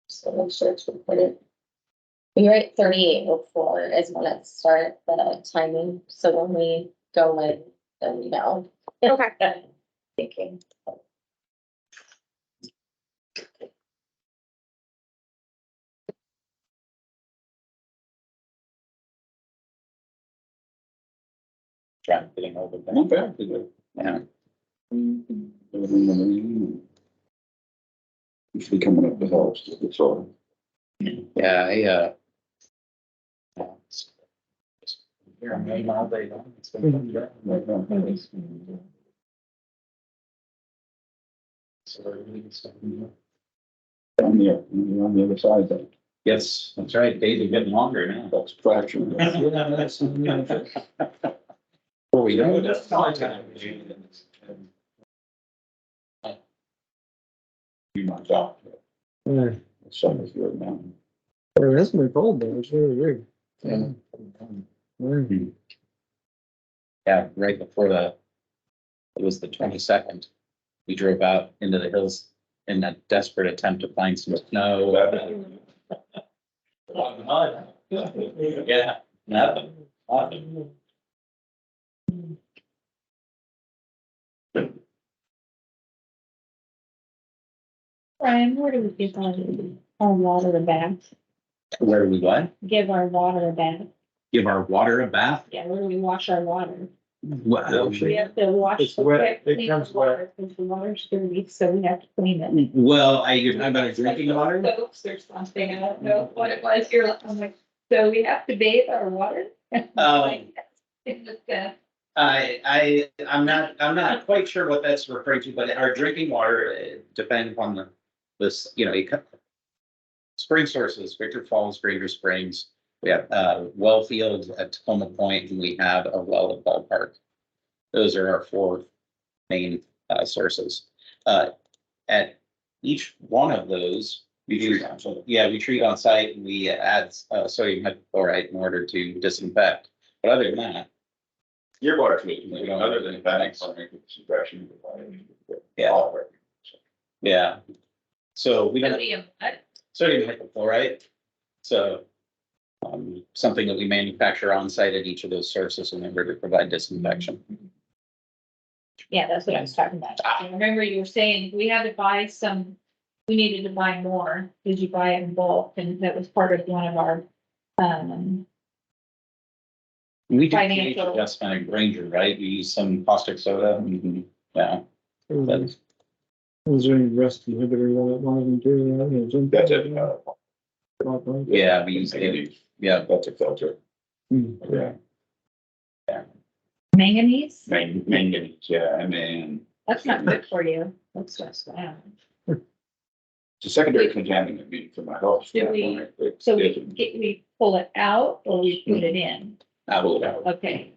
So make sure to put it. You're at 38 before is when it start the timing, so when we go in, then we know. Okay. Thinking. Getting over that. Not bad, is it? Yeah. Usually coming up the hill, it's all. Yeah, here I'm waiting all day long. It's been fun, yeah. So we're really starting. On the other side, that, Yes, that's right. Days are getting longer now. that's fraction. Before we know it, That's it's time. time. Few months out. Yeah, The sun is good now. it has been cold though, it's really weird. Yeah. Yeah. Yeah, right before it was the 22nd. We drove out into the hills in a desperate attempt to find some snow. Yeah, nothing. Brian, where do we give our water a bath? Where do we what? Give our water a bath? Give our water a bath? Yeah, where do we wash our water? Well, We have to wash. It's wet. It clean the comes water, because the water's dirty, so we have to clean it. you're talking about drinking water? Soaps or something, I don't know what it was, I'm like, so we have to bathe our water? It's just, I'm not quite sure what that's referring to, but our drinking water depends on this, spring sources, Victor Falls, Granger Springs. We have, well fields at Tacoma Point, and we have a well at Ballpark. Those are our four main, sources. At each one of those, we treat on site, and we add, sodium hypochlorite in order to disinfect. But other than that, Your water treatment, We don't- other than that, suppression. Yeah. Yeah. So we don't, sodium, sodium hypochlorite. So something that we manufacture on site at each of those sources in order to provide disinfection. yeah, that's what I was talking about. I remember you were saying we had to buy some, we needed to buy more. Did you buy it in bulk? And that was part of one of our, We do pH Financial. adjustment at Granger, right? We use some caustic soda. Yeah. That's- Is there any rust inhibitor one of them do? That's it. Yeah, we use it. Yeah. That's a filter. Yeah. manganese? Manganese, yeah, and then That's not good for you. That's just, it's a secondary contaminant, I mean, for my health. Do we- so we pull it out or we put it in? Pull it out. Okay,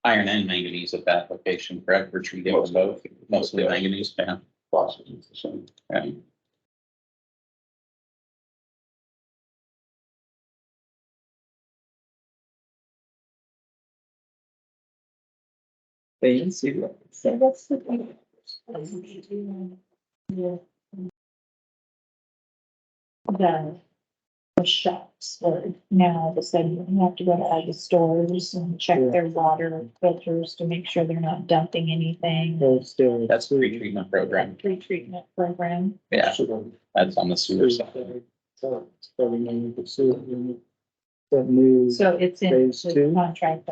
Iron and manganese at that location, correct? We're treating with both, mostly manganese, yeah. Process is the same. Yeah. Fancy. so what's the? Yeah. The shops, or now all of a sudden you have to go to all the stores and check their water filters to make sure they're not dumping anything. That's a pre-treatment program. Pre-treatment program. Yeah, that's on the sewer side. So it's probably name of the sewer unit. That new, So it's in Phase the two? contract.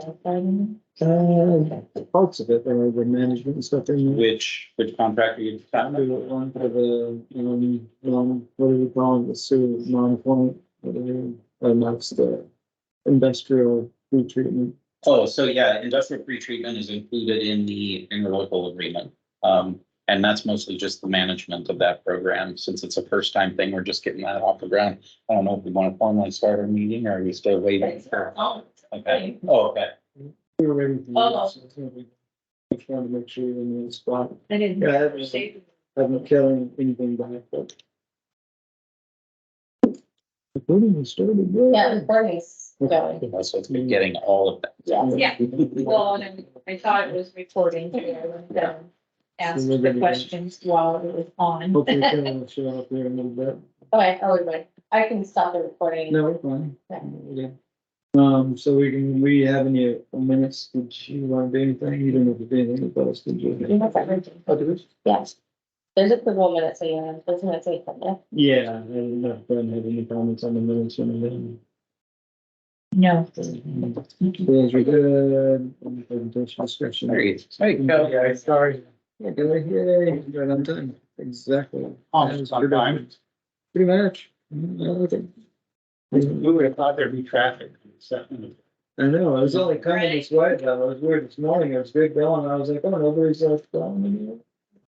parts of it, there are the management and stuff in there. Which contract are you talking Do about? one for the, what do we call it, the sewer non-point, whatever, and that's the industrial retreatment. Oh, so yeah, industrial pretreatment is included in the interlocal agreement. And that's mostly just the management of that program. Since it's a first time thing, we're just getting that off the ground. I don't know if we want to formally start our meeting or are we still waiting for? Okay, oh, okay. We were waiting for you, Oh. so we just wanted to make sure you're in the spot. I didn't. Yeah, I haven't killing anything back, but. The voting has started. Yeah, Bernie's going. So it's been getting all of that. Yeah, well, and I thought it was recording too, asked we're the gonna go. questions while it was on. Hopefully Ken will show up here in a little bit. Okay, oh, wait, wait, I can stop the recording. No, we're fine. Okay. Yeah. So we have any minutes? Did you want to do anything? You don't have to do anything with us, did you? You have everything. Oh, did we? Yes. There's a couple minutes, so yeah, there's minutes, yeah. Yeah, I didn't know if Ben had any comments on the minutes or anything. No. Those are good. Presentation discussion. There you go. Yeah, sorry. Yeah, good, yay, right on time, exactly. Almost on time. Pretty much. Okay. Who would have thought there'd be traffic? I know, I was only coming this way, though, it was weird this morning, it was good going, I was like, oh, nobody's going.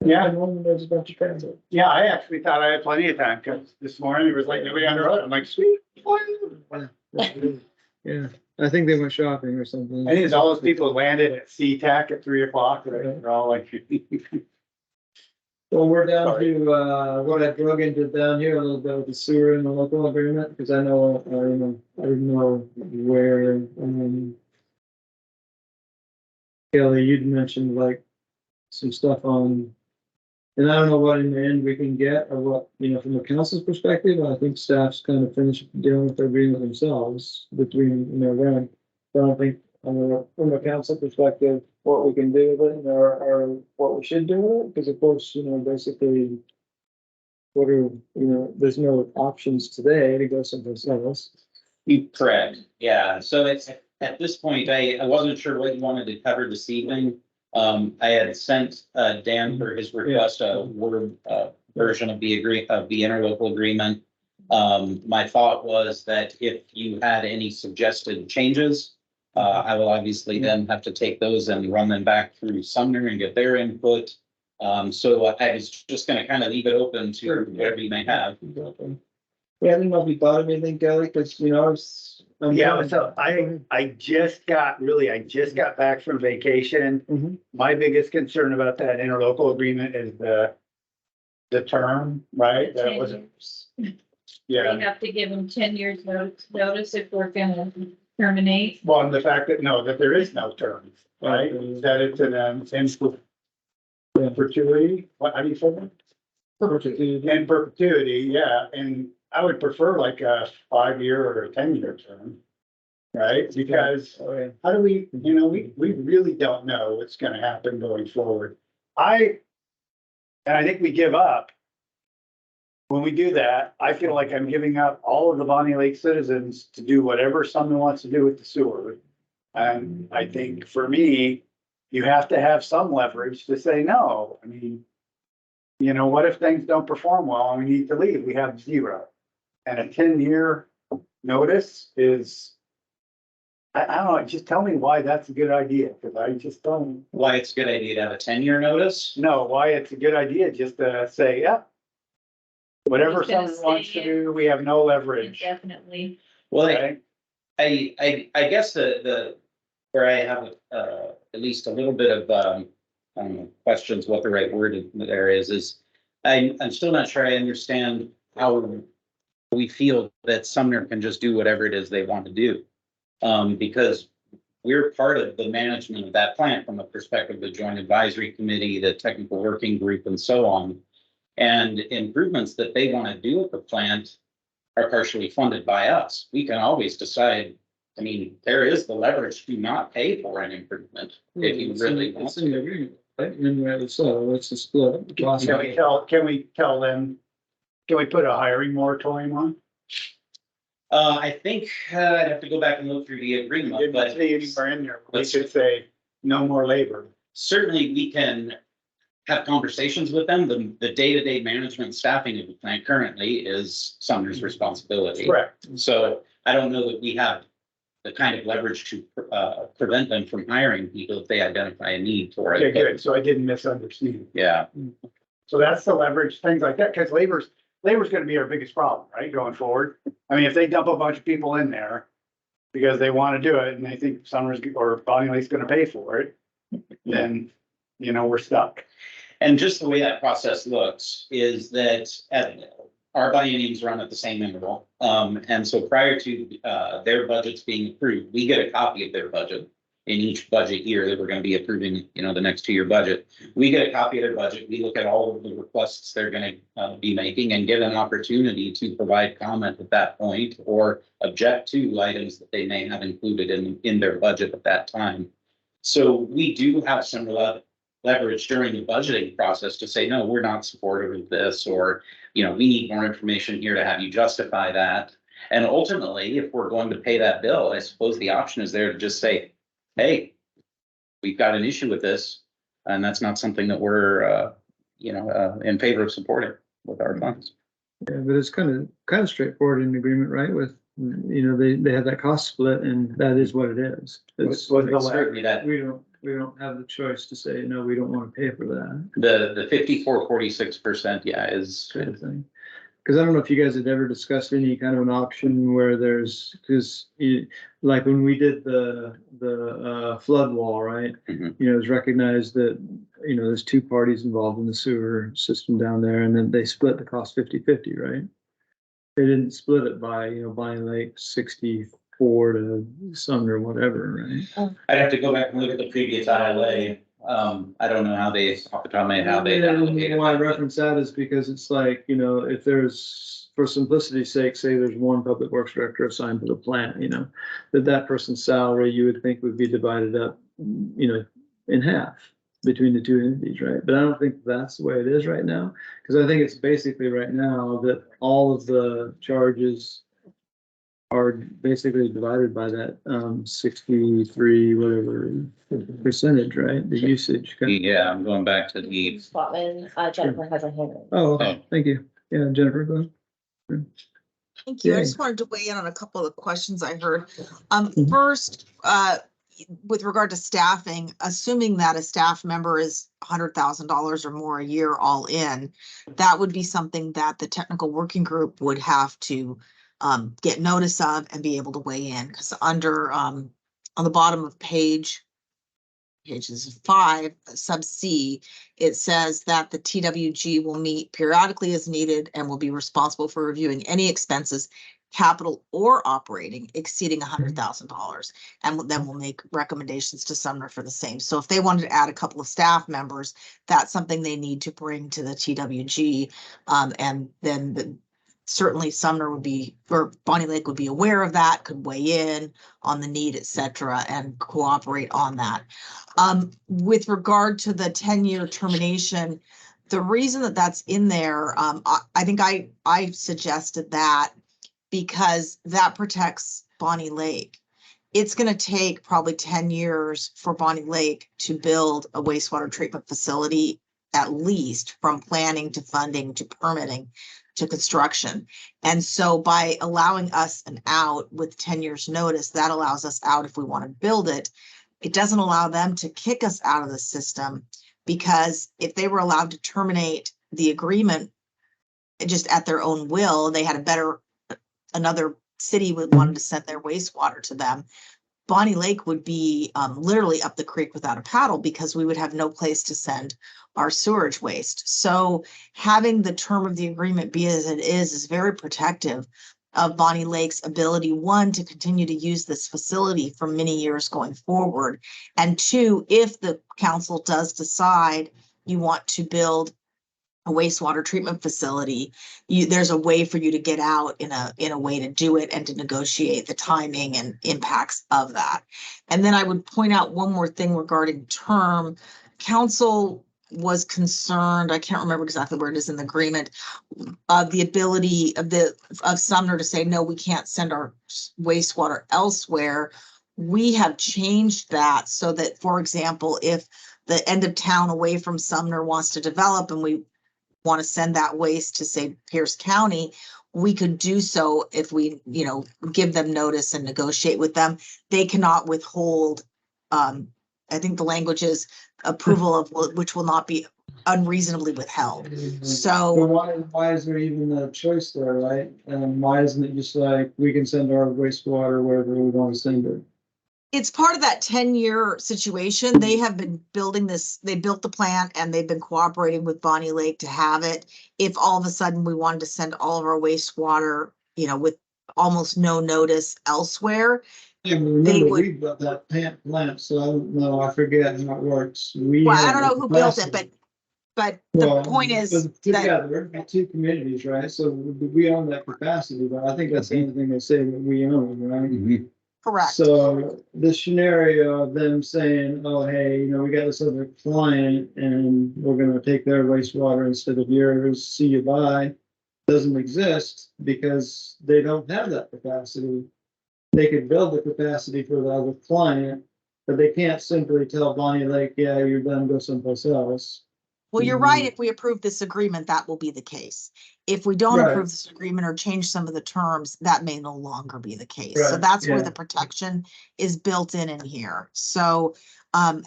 Yeah. There's a bunch of traffic. Yeah, I actually thought I had plenty of time, because this morning there was like nobody on the road. I'm like, sweet. Yeah, I think they went shopping or something. I think all those people landed at SeaTac at 3 o'clock, right? They're all like. Well, we're down to, what I drug into down here a little bit with the sewer and the local agreement, because I know, I didn't know where, Kelly, you'd mentioned like some stuff on, and I don't know what in the end we can get, or what, from the council's perspective, I think staff's kind of finished dealing with their agreement themselves between, them. So I don't think, from a council perspective, what we can do with it, or what we should do with it, because of course, basically, what are, there's no options today to go someplace else. Correct, yeah, so it's, at this point, I wasn't sure what you wanted to cover this evening. I had sent, Dan for his request, a word, version of the interlocal agreement. My thought was that if you had any suggested changes, I will obviously then have to take those and run them back through Sumner and get their input. So I was just gonna kind of leave it open to whatever you may have. Exactly. Yeah, I didn't know if you thought of anything, Kelly, because, I was. Yeah, so I just got back from vacation. Mhm. My biggest concern about that interlocal agreement is the term, right? That 10 wasn't, years. yeah. We have to give them 10 years notice if we're gonna terminate. Well, and the fact that there is no term, right? That it's in perpetuity, how do you say that? In perpetuity, yeah, and I would prefer like a 5-year or a 10-year term. Right, because how do we, we really don't know what's gonna happen going forward. And I think we give up. When we do that, I feel like I'm giving up all of the Bonney Lake citizens to do whatever someone wants to do with the sewer. And I think for me, you have to have some leverage to say no. I mean, what if things don't perform well and we need to leave? We have 0. And a 10-year notice is, I don't know, just tell me why that's a good idea, because I just don't Why it's a good idea to have a 10-year notice? know why it's a good idea just to say, yeah. Whatever It's gonna someone wants to stay do, we have no leverage. Definitely. Well, Okay? I guess where I have, at least a little bit of, I don't know, questions what the right word there is I'm still not sure I understand how we feel that Sumner can just do whatever it is they want to do. Because we're part of the management of that plant from the perspective of the Joint Advisory Committee, the Technical Working Group, and so on. And improvements that they want to do at the plant are partially funded by us. We can always decide, there is the leverage to not pay for an improvement if you really want It's in the to. agreement, right? And so it's a split. Can we tell them, can we put a hiring moratorium on? I think I'd have to go back and look through the agreement, Didn't but say anywhere in there, we should say no more labor. certainly we can have conversations with them. The day-to-day management and staffing of the plant currently is Sumner's responsibility. Correct. So I don't know that we have the kind of leverage to prevent them from hiring people if they identify a need for it. Okay, good. So I didn't misunderstand. Yeah, So that's the leverage, things like that, because labor's gonna be our biggest problem, right, going forward. If they dump a bunch of people in there because they want to do it and they think Summers or Bonney Lake's gonna pay for it, then, we're stuck. and just the way that process looks is that our bienniums run at the same interval. And so prior to their budgets being approved, we get a copy of their budget. in each budget year that we're gonna be approving, you know, the next 2-year budget. We get a copy of their budget, we look at all of the requests they're gonna be making and get an opportunity to provide comment at that point or object to items that they may have included in their budget at that time. So we do have some leverage during the budgeting process to say, no, we're not supportive of this, or, you know, we need more information here to have you justify that. And ultimately, if we're going to pay that bill, I suppose the option is there to just say, hey, we've got an issue with this, and that's not something that we're, in favor of supporting with our funds. Yeah, but it's kind of straightforward in agreement, right? With, you know, they have that cost split and that is what it is. It's, Certainly that, we don't have the choice to say, no, we don't want to pay for that. the 54.46%, yeah, is, Kind of thing. Because I don't know if you guys had ever discussed any kind of an option where there's, because like when we did the flood wall, right? Mhm. You know, it's recognized that, you know, there's two parties involved in the sewer system down there, and then they split the cost 50-50, right? They didn't split it by, you know, Bonney Lake 64 to Sumner, whatever, right? I'd have to go back and look at the previous ILA. I don't know how they, off the top of my head, how they. Yeah, and why I reference that is because it's like, you know, if there's, for simplicity's sake, say there's one public works director assigned to the plant, you know, that person's salary, you would think would be divided up, you know, in half between the two entities, right? But I don't think that's the way it is right now, because I think it's basically right now that all of the charges are basically divided by that 63 whatever percentage, right? The usage. Yeah, I'm going back to the, Spotman, Jennifer has a hand. Oh, okay. Thank you. Yeah, Jennifer, go ahead. Thank you. I Yay. just wanted to weigh in on a couple of the questions I heard. Mhm. First, with regard to staffing, assuming that a staff member is $100,000 or more a year all in, that would be something that the technical working group would have to get notice of and be able to weigh in, because under on the bottom of pages 5, sub C, it says that the TWG will meet periodically as needed and will be responsible for reviewing any expenses, capital or operating, exceeding $100,000, and then we'll make recommendations to Sumner for the same. So if they wanted to add a couple of staff members, that's something they need to bring to the TWG, and then certainly Sumner would be, or Bonney Lake would be aware of that, could weigh in on the need, et cetera, and cooperate on that. With regard to the 10-year termination, the reason that that's in there, I think I suggested that because that protects Bonney Lake. It's going to take probably 10 years for Bonney Lake to build a wastewater treatment facility, at least from planning to funding to permitting to construction. And so by allowing us an out with 10 years notice, that allows us out if we want to build it. It doesn't allow them to kick us out of the system, because if they were allowed to terminate the agreement just at their own will, they had another city would wanted to send their wastewater to them. Bonney Lake would be literally up the creek without a paddle, because we would have no place to send our sewage waste. So having the term of the agreement be as it is very protective of Bonney Lake's ability, one, to continue to use this facility for many years going forward, and two, if the council does decide you want to build a wastewater treatment facility, there's a way for you to get out in a way to do it and to negotiate the timing and impacts of that. And then I would point out one more thing regarding term. Council was concerned, I can't remember exactly where it is in the agreement, of the ability of Sumner to say, no, we can't send our wastewater elsewhere. We have changed that so that, for example, if the end of town away from Sumner wants to develop and we want to send that waste to, say, Pierce County, we could do so if we, you know, give them notice and negotiate with them. They cannot withhold, I think the language is approval of which will not be unreasonably withheld. So So why is there even a choice there, right? And why isn't it just like we can send our wastewater wherever we want to send it? it's part of that 10-year situation. They have been building this, they built the plant and they've been cooperating with Bonney Lake to have it. If all of a sudden we wanted to send all of our wastewater, you know, with almost no notice elsewhere, Yeah, but remember, we built that plant, so I don't know, I forget how it works. Well, I don't know who built it, but the Well, point is that, together, the two communities, right? So we own that capacity, but I think that's the only thing they say that we own, right? correct. So the scenario of them saying, oh, hey, we got this other client and we're gonna take their wastewater instead of yours, see you bye, doesn't exist because they don't have that capacity. They could build the capacity for the other client, but they can't simply tell Bonnie Lake, yeah, you're done, go someplace else. Well, you're right. If we approve this agreement, that will be the case. If we don't Right. approve this agreement or change some of the terms, that may no longer be the case. So Right, that's where yeah. the protection is built in here. So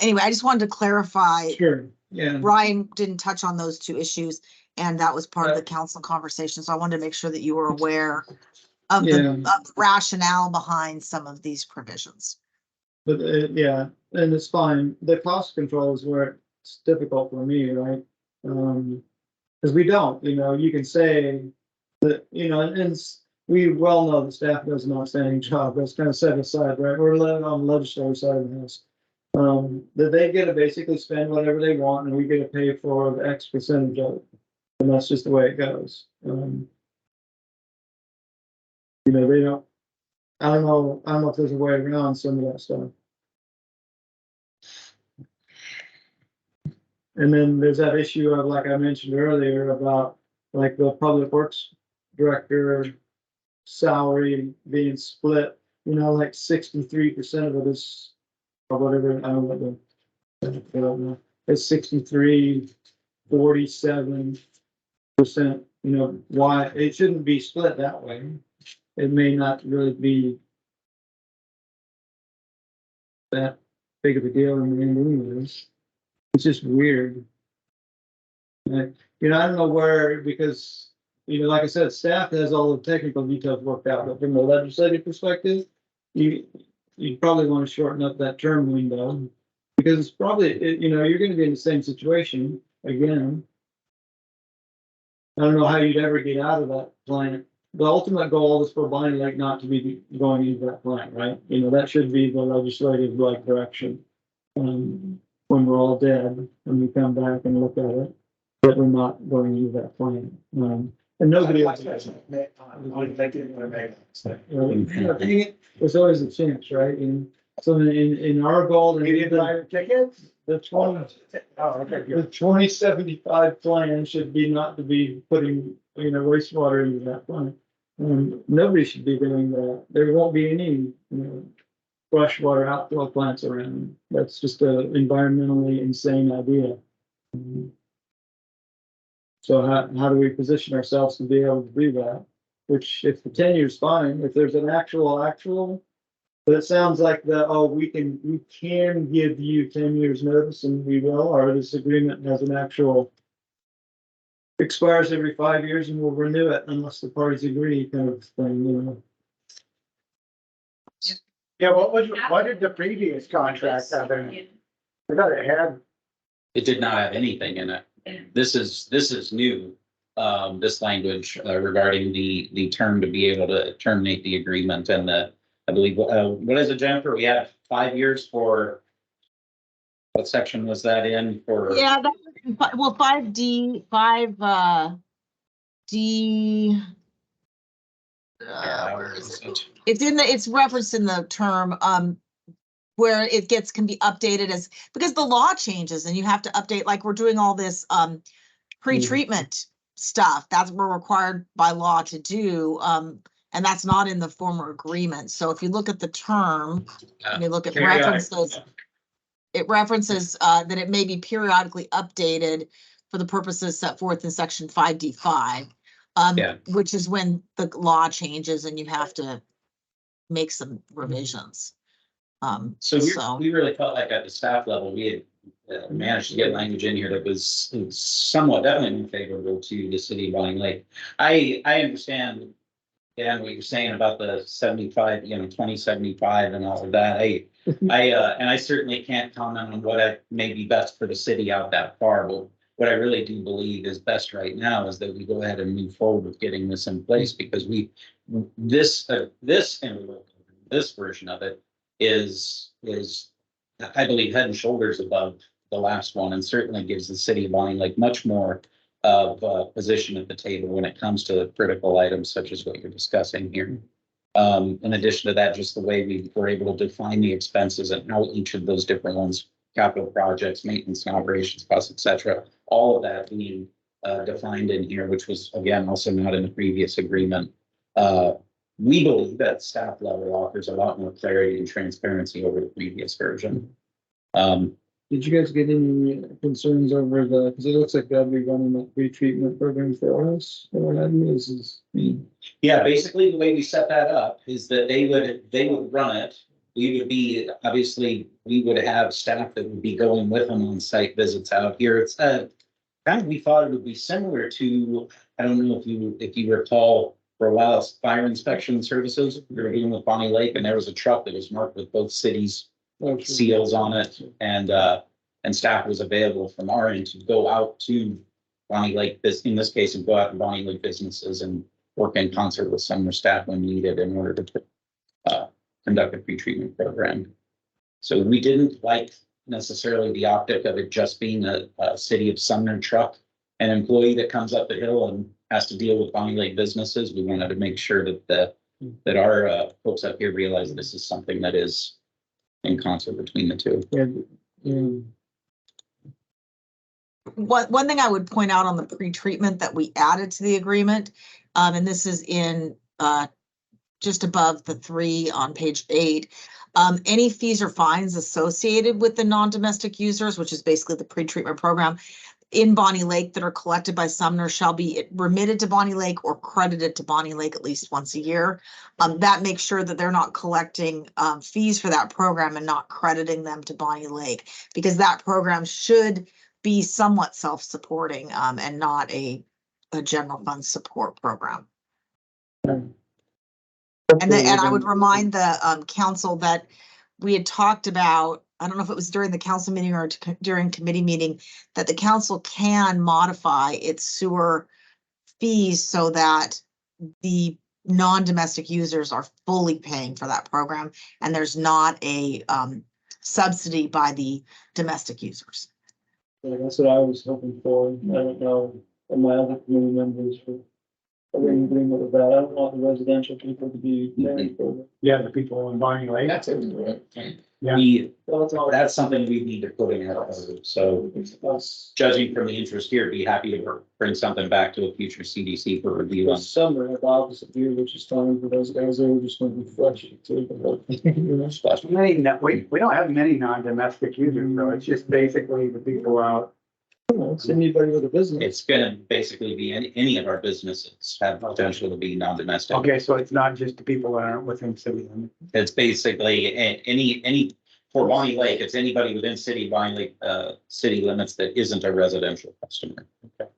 anyway, I just wanted to clarify, Sure, yeah. Ryan didn't touch on those two issues, and that was part of the Right. council conversation. So I wanted to make sure that you were aware of Yeah. the rationale behind some of these provisions. But yeah, and it's fine. The cost control is where it's difficult for me, right? Because we don't, you can say that, and we well know the staff does an outstanding job. That's kind of set aside, right? We're living on the legislative side of the house. That they get to basically spend whatever they want and we get to pay for the X percentage of it. And that's just the way it goes. They don't, I don't know if there's a way around some of that stuff. And then there's that issue of, like I mentioned earlier, about like the public works director salary being split, like 63% of it is, or whatever, I don't know what I don't know. It's 63, 47%, why it shouldn't be split that way. It may not really be that big of a deal in the end anyways. It's just weird. I don't know where, because, like I said, staff has all the technical details worked out, but from the legislative perspective, you probably want to shorten up that term window, because it's probably, you're gonna be in the same situation again. I don't know how you'd ever get out of that plant. The ultimate goal is for Bonney Lake not to be going into that plant, right? That should be the legislative direction. When we're all dead, and we come back and look at it, that we're not going into that plan. And nobody else. There's always a chance, right? And so in our goal, Tickets? the 2075 plan should be not to be putting, wastewater into that plant. Nobody should be doing that. There won't be any, freshwater outflow plants around. That's just an environmentally insane idea. So how do we position ourselves to be able to do that? Which, if the 10 years fine, if there's an actual, but it sounds like we can give you 10 years notice and we will, or this agreement has an actual expires every 5 years and we'll renew it unless the parties agree, kind of thing, Yeah, what did the previous contract have in it? I thought it had. It did not have anything in it. This is new, this language regarding the term to be able to terminate the agreement and I believe, what is it, Jennifer? We have 5 years for, what section was that in for? Yeah, well, 5D, D. Where is it? It's referenced in the term, where it can be updated because the law changes and you have to update, like we're doing all this, pre-treatment stuff. That's what we're required by law to do. And that's not in the former agreement. So if you look at the term, and you look at references, it references, that it may be periodically updated for the purposes set forth in section 5D5. Which is when the law changes and you have to make some revisions. So we really felt like at the staff level, we had managed to get language in here that was somewhat definitely favorable to the city of Bonney Lake. I understand, what you're saying about the 75, 2075 and all of that. And I certainly can't comment on what may be best for the city out that far, but what I really do believe is best right now is that we go ahead and move forward with getting this in place, because this interlocal this version of it is, I believe, head and shoulders above the last one, and certainly gives the city of Bonney like much more of a position at the table when it comes to critical items such as what you're discussing here. In addition to that, just the way we were able to define the expenses and how each of those different ones, capital projects, maintenance and operations costs, et cetera, all of that being defined in here, which was again also not in the previous agreement. We believe that staff level offers a lot more clarity and transparency over the previous version. Did you guys get any concerns over the, because it looks like they'll be running that pre-treatment program for us, or what have you, Yeah, basically the way we set that up is that they would run it. We would be, obviously, we would have staff that would be going with them on site visits out here. It's kind of, we thought it would be similar to, I don't know if you recall, for a while, fire inspection services. We were dealing with Bonney Lake, and there was a truck that was marked with both cities' seals on it, and staff was available from our end to go out to Bonney Lake, in this case, and go out to Bonney Lake businesses and work in concert with some of their staff when needed in order to conduct a pre-treatment program. So we didn't like necessarily the optic of it just being a city of Sumner truck, an employee that comes up the hill and has to deal with Bonney Lake businesses. We wanted to make sure that our folks up here realize this is something that is in concert between the two. One thing I would point out on the pre-treatment that we added to the agreement, and this is in just above the 3 on page 8. Any fees or fines associated with the non-domestic users, which is basically the pre-treatment program in Bonney Lake that are collected by Sumner shall be remitted to Bonney Lake or credited to Bonney Lake at least once a year. That makes sure that they're not collecting fees for that program and not crediting them to Bonney Lake, because that program should be somewhat self-supporting and not a general fund support program. And I would remind the council that we had talked about, I don't know if it was during the council meeting or during committee meeting, that the council can modify its sewer fees so that the non-domestic users are fully paying for that program and there's not a subsidy by the domestic users. Yeah, that's what I was hoping for. I don't know, if my other committee members are in agreement with that. I don't want the residential people to be paying for it. Yeah, the people in Bonney Lake. That's it. Yeah. That's something we need to put in our code. So judging from the interest here, be happy to bring something back to a future CDC for review. This summer, at the opposite view, which is fine for those guys, they were just going to be flushing too. We don't have many non-domestic users, though. It's just basically the people out. It's anybody with a business. It's gonna basically be any of our businesses have potential to be non-domestic. Okay, so it's not just the people that aren't within city limits. It's basically any for Bonney Lake, it's anybody within Bonney Lake city limits that isn't a residential customer. Okay.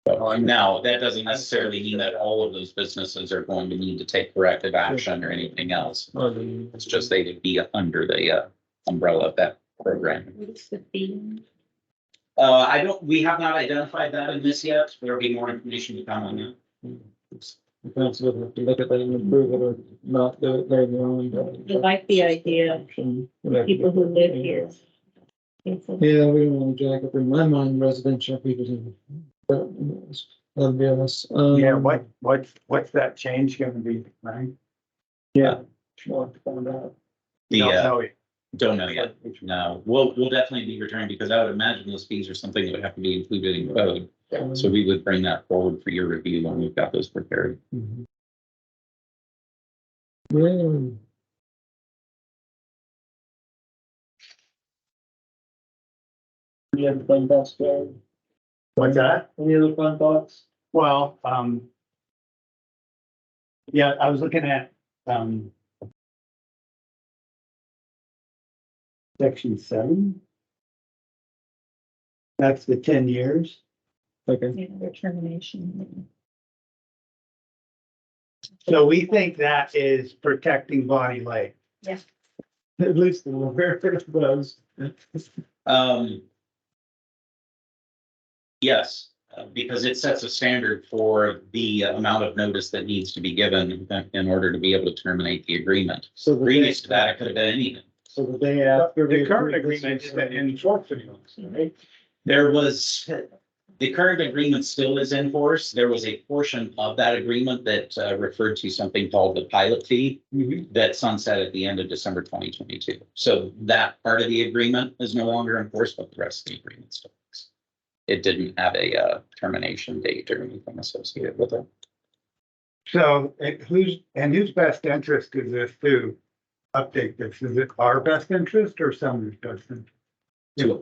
But now, that doesn't necessarily mean that all of those businesses are going to need to take corrective action or anything else. It's just they would be under the umbrella of that program. What's the fee? We have not identified that in this yet. There'll be more information to come on that. The council would have to look at that and approve it or not do it later on. I like the idea of people who live here. Yeah, we don't want to jack up in my mind residential people. But that'd be us. Yeah, what's that change gonna be, right? Yeah. We'll have to find out. Don't know yet. No, we'll definitely be returning because I would imagine those fees are something that would have to be included in code. So we would bring that forward for your review when we've got those prepared. Yeah. Any other fun thoughts, Barry? What's that? Any other fun thoughts? Well, yeah, I was looking at, section 7. That's the 10 years. Okay. Their termination. So we think that is protecting Bonney Lake. Yes. At least the where it was. Yes, because it sets a standard for the amount of notice that needs to be given in order to be able to terminate the agreement. So the Previous day, to that, it could have been anything. so the day after. The we current approve this, agreement it's in force, right? There was, the current agreement still is in force. There was a portion of that agreement that referred to something called the pilot fee that sunset at the end of December 2022. So that part of the agreement is no longer in force, but the rest of the agreement still is. It didn't have a termination date or anything associated with it. So whose best interest is this to update this? Is it our best interest or someone's best interest?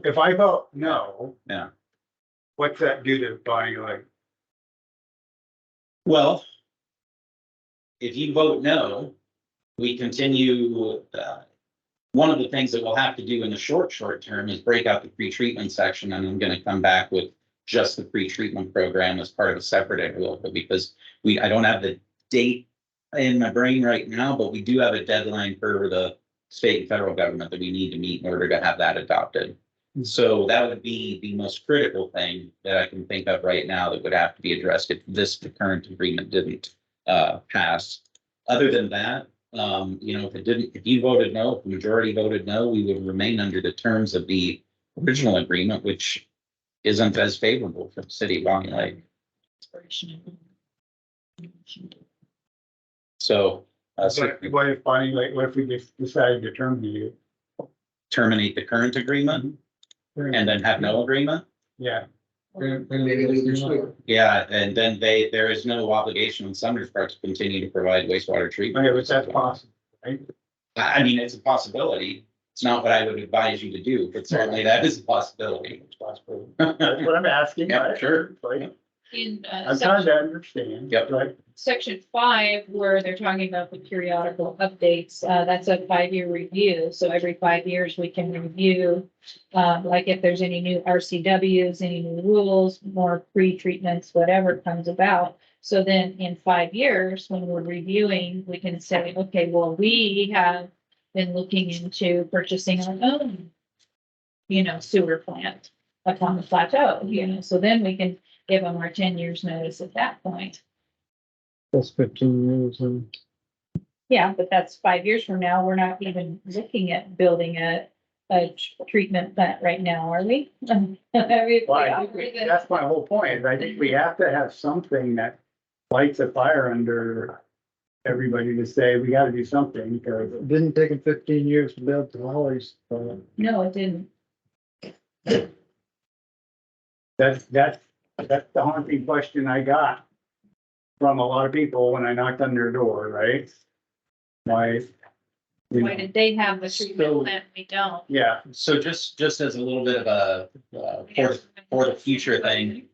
If I vote no. Yeah. What's that do to Bonney Lake? Well, if you vote no, we continue, one of the things that we'll have to do in the short term is break out the pre-treatment section, and I'm gonna come back with just the pre-treatment program as part of a separate envelope, because I don't have the date in my brain right now, but we do have a deadline for the state and federal government that we need to meet in order to have that adopted. So that would be the most critical thing that I can think of right now that would have to be addressed if the current agreement didn't pass. Other than that, if you voted no, if the majority voted no, we would remain under the terms of the original agreement, which isn't as favorable for the city of Bonney Lake. So What if Bonney Lake, what if we just decided to terminate it? terminate the current agreement and then have no agreement? Yeah, Yeah, and then there is no obligation on Sumner's part to continue to provide wastewater treatment. okay, but that's possible, right? I mean, it's a possibility. It's not what I would advise you to do, but certainly that is a possibility. It's possible. That's what I'm asking. Yeah, sure. Like, In I'm trying to understand. Yep. Right? section 5, where they're talking about the periodical updates, that's a 5-year review. So every 5 years we can review, like if there's any new RCWs, any new rules, more pre-treatments, whatever comes about. So then in 5 years, when we're reviewing, we can say, okay, well, we have been looking into purchasing our own, sewer plant up on the plateau, so then we can give them our 10 years notice at that point. That's 15 years and. Yeah, but that's 5 years from now. We're not even looking at building a treatment plant right now, are we? I mean, Well, I think that's my whole point, is I think we have to have something that lights a fire under everybody to say, we gotta do something, because It didn't take them 15 years to build the Hollies. No, it didn't. that's the haunting question I got from a lot of people when I knocked on their door, right? Why? you Why know, did they have the So- treatment plant? We don't. Yeah, So just as a little bit of a, for the future thing,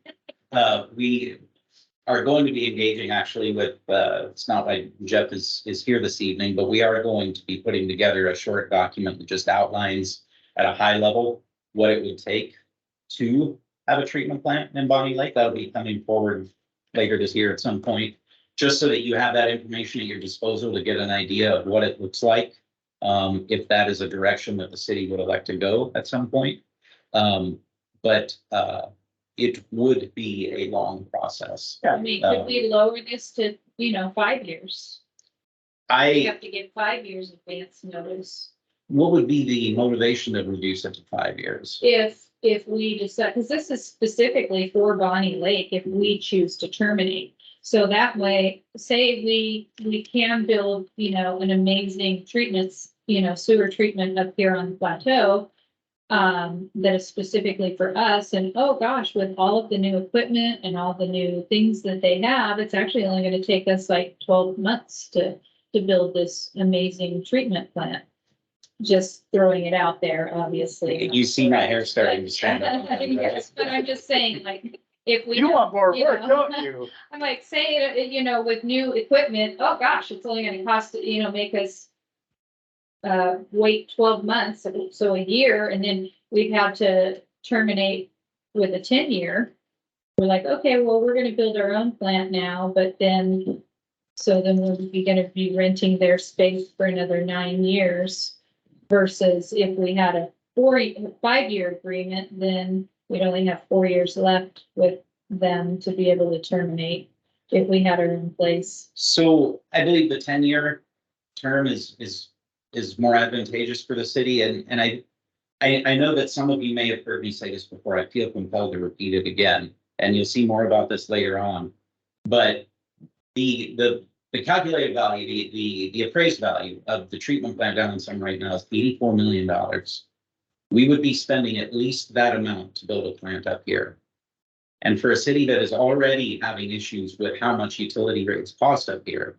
we are going to be engaging actually with, it's not like Jeff is here this evening, but we are going to be putting together a short document that just outlines at a high level what it would take to have a treatment plant in Bonney Lake. That'll be coming forward later this year at some point, just so that you have that information at your disposal to get an idea of what it looks like. If that is a direction that the city would elect to go at some point. But it would be a long process. I mean, could we lower this to, 5 years? We I, have to give 5 years advance notice. what would be the motivation to reduce it to 5 years? If we decide, because this is specifically for Bonney Lake, if we choose to terminate. So that way, say we can build, an amazing treatments, sewer treatment up here on the plateau. That is specifically for us, and oh gosh, with all of the new equipment and all the new things that they have, it's actually only gonna take us like 12 months to build this amazing treatment plant. Just throwing it out there, obviously. You see my hair starting to stand up. Yes, but I'm just saying, like, if we. you want more you work, know, don't you? I'm like, say, with new equipment, oh gosh, it's only gonna cost, make us. Wait 12 months, so a year, and then we'd have to terminate with a 10-year. We're like, okay, well, we're gonna build our own plant now, but then. So then we're gonna be renting their space for another 9 years. Versus if we had a 5-year agreement, then we'd only have 4 years left with them to be able to terminate if we had her in place? So I believe the 10-year term is more advantageous for the city, and I know that some of you may have heard me say this before. I feel compelled to repeat it again, and you'll see more about this later on. But the calculated value, the appraised value of the treatment plant down in Summer right now is $84 million. We would be spending at least that amount to build a plant up here. And for a city that is already having issues with how much utility rates cost up here,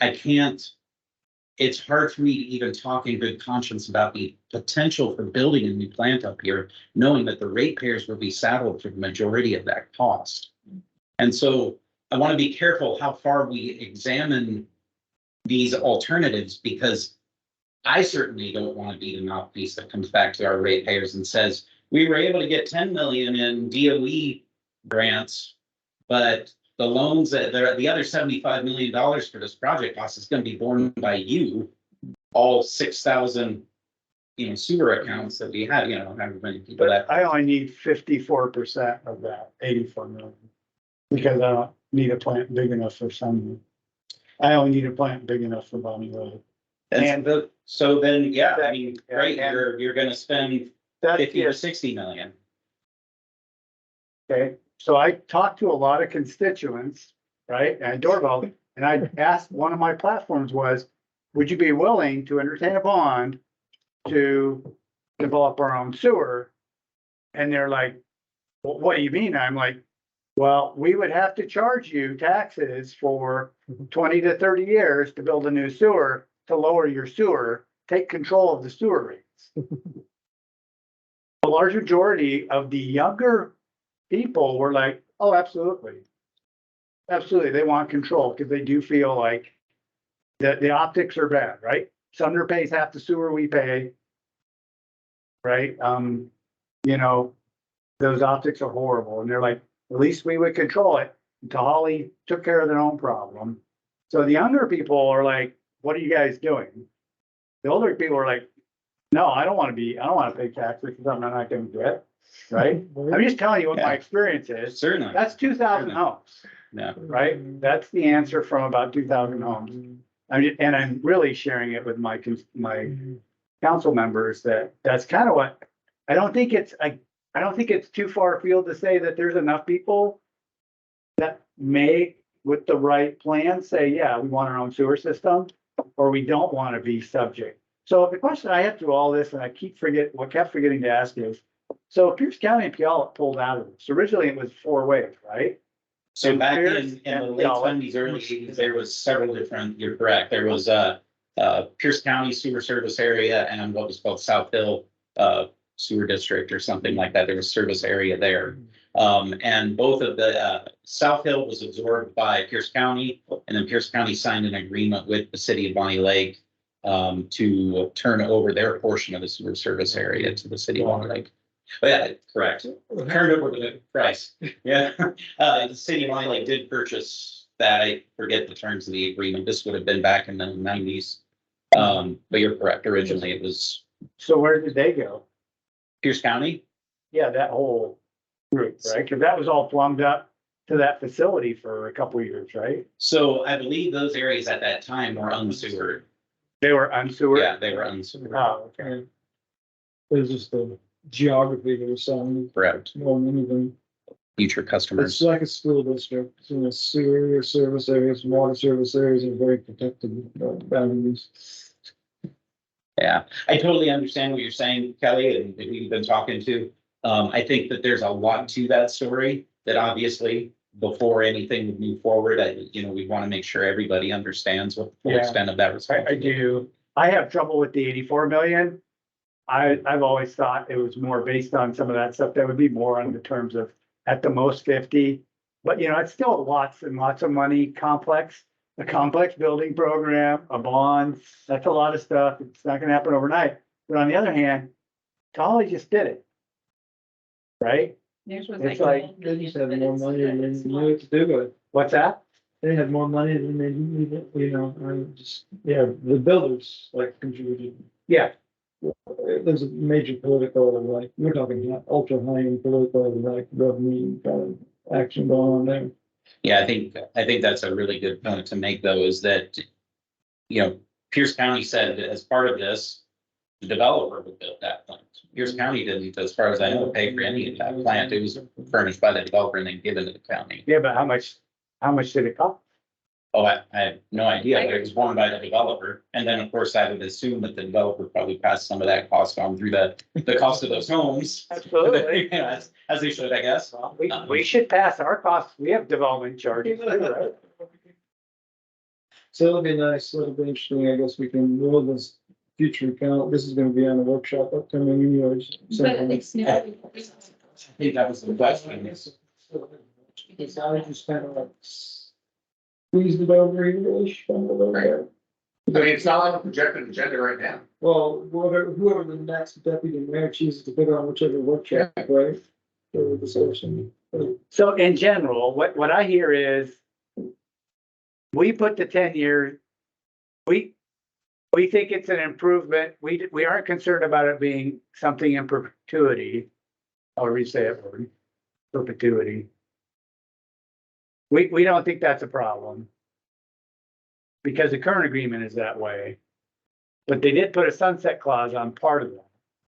it's hard for me to even talk in good conscience about the potential for building a new plant up here, knowing that the ratepayers will be saddled for the majority of that cost. And so I want to be careful how far we examine these alternatives, because I certainly don't want to be the mouthpiece that comes back to our ratepayers and says, we were able to get 10 million in DOE grants, but the loans that the other $75 million for this project cost is going to be borne by you, all 6,000, sewer accounts that we have, however many people that. But I only need 54% of that 84 million. Because I don't need a plant big enough for some. I only need a plant big enough for Bonney Road. So then, yeah, I mean, Yeah, right, and you're gonna spend That's 50 or it. 60 million. Okay, so I talked to a lot of constituents, right, and doorbell, and I asked, one of my platforms was, would you be willing to entertain a bond to develop our own sewer? And they're like, well, what do you mean? I'm like, well, we would have to charge you taxes for 20 to 30 years to build a new sewer, to lower your sewer, take control of the sewer rates. The large majority of the younger people were like, oh, absolutely. Absolutely, they want control because they do feel like that the optics are bad, right? Sumner pays half the sewer we pay. Right? Those optics are horrible. And they're like, at least we would control it. Until Holly took care of their own problem. So the younger people are like, what are you guys doing? The older people are like, no, I don't want to pay taxes because I'm not going to get, right? I'm just telling you what my experience is. Certainly. That's 2,000 homes, Yeah. right? That's the answer from about 2,000 homes. I'm really sharing it with my council members that's kind of what, I don't think it's too far afield to say that there's enough people that may, with the right plan, say, yeah, we want our own sewer system, or we don't want to be subject. So the question I have through all this, and I kept forgetting to ask is, so Pierce County and Puyallup pulled out of this. Originally, it was 4 ways, right? So And back Pierce in the and late Puyallup. 70s, early 80s, there was several different, you're correct. There was Pierce County Sewer Service Area and what was called South Hill Sewer District or something like that. There was service area there. And both of the South Hill was absorbed by Pierce County, and then Pierce County signed an agreement with the city of Bonney Lake to turn over their portion of the sewer service area to the city of Bonney Lake. Oh, yeah, correct. Turned over to the price. Yeah. The city of Bonney Lake did purchase that. I forget the terms of the agreement. This would have been back in the 90s. But you're correct. Originally it was So where did they go? Pierce County. Yeah, that whole group, right? Because that was all plumbed up to that facility for a couple of years, right? So I believe those areas at that time were unsewered. They were unsewered. Yeah, they were unsewered. Oh, okay. It was just the geography that was selling Correct. more than anything. Future It's customers. like a school district, sewer service areas, water service areas are very protected boundaries. Yeah, I totally understand what you're saying, Kelly, and who you've been talking to. I think that there's a lot to that story that obviously before anything would move forward, we want to make sure everybody understands what the full Yeah. extent of that I responsibility. do. I have trouble with the 84 million. I've always thought it was more based on some of that stuff. That would be more on the terms of at the most 50. But it's still lots and lots of money, a complex building program, a bond. That's a lot of stuff. It's not gonna happen overnight. But on the other hand, Tolly just did it. Right? Theirs was It's like. like, They just had more money than they knew what to do with it. What's that? They had more money than they needed, the builders like contributed. Yeah. there's a major political, like, we're talking ultra high in political, like, revenue kind of action going on there. Yeah, I think that's a really good point to make, though, is that, you know, Pierce County said that as part of this, the developer would build that plant. Pierce County didn't, as far as I know, pay for any of that plant. It was furnished by the developer and then given to the county. Yeah, but how much did it cost? Oh, I have no idea, but it was borne by the developer. And then, of course, I would assume that the developer probably passed some of that cost on through the cost of those homes. Absolutely. Yeah, as they should, I guess. We should pass our costs. We have development charges, right? So it'll be nice, it'll be interesting, I guess we can roll this future account, this is gonna be on a workshop upcoming anyways. But it's not. I think that was the question. Because I just kind of like squeezed it over English, kind of over there. I mean, it's not like a projected agenda right now. Well, whoever the next deputy mayor chooses to put on whichever workshop, right? For the session. So in general, what I hear is we put the 10-year, we think it's an improvement. We aren't concerned about it being something in perpetuity. However you say it, word, perpetuity. We don't think that's a problem. Because the current agreement is that way. But they did put a sunset clause on part of that,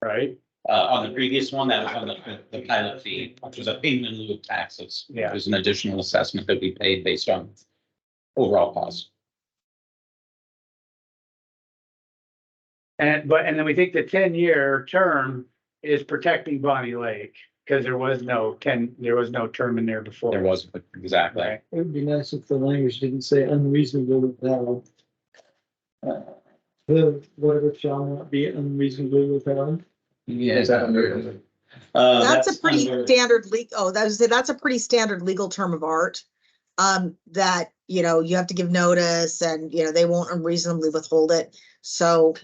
right? On the previous one, that was on the pilot fee, which was a payment in lieu of taxes. Yeah. There's an additional assessment that we paid based on overall cost. And then we think the 10-year term is protecting Bonney Lake, because there was no term in there before. There was, exactly. Right. It would be nice if the language didn't say unreasonable withheld. The whatever shall not be unreasonably withheld. Yeah. Is that under? That's a pretty under- standard that's a pretty standard legal term of art. That, you know, you have to give notice and, you know, they won't unreasonably withhold it. So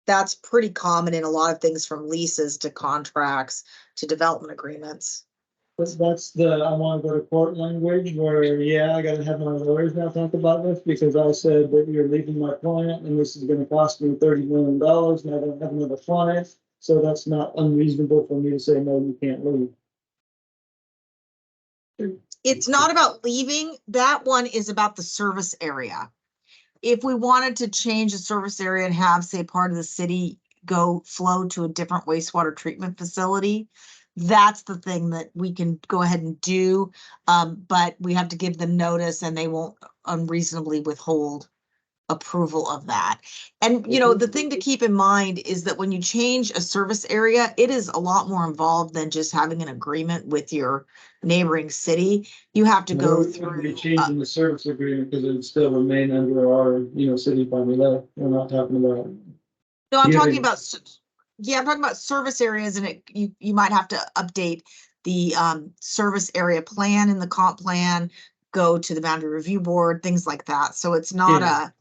that's pretty common in a lot of things, from leases to contracts to development agreements. That's the, I wanna go to court language where, yeah, I gotta have my lawyers now talk about this because I said that you're leaving my client and this is gonna cost me $30 million and I don't have another client. So that's not unreasonable for me to say, no, you can't leave. It's not about leaving. That one is about the service area. If we wanted to change the service area and have, say, part of the city flow to a different wastewater treatment facility, that's the thing that we can go ahead and do. But we have to give them notice and they won't unreasonably withhold approval of that. And, you know, the thing to keep in mind is that when you change a service area, it is a lot more involved than just having an agreement with your neighboring city. You have to go through. Be changing the service agreement because it would still remain under our, you know, city Bonney Lake. We're not talking about. No, I'm talking giving- about, I'm talking about service areas, and you might have to update the service area plan in the comp plan, go to the boundary review board, things like that. So it's not a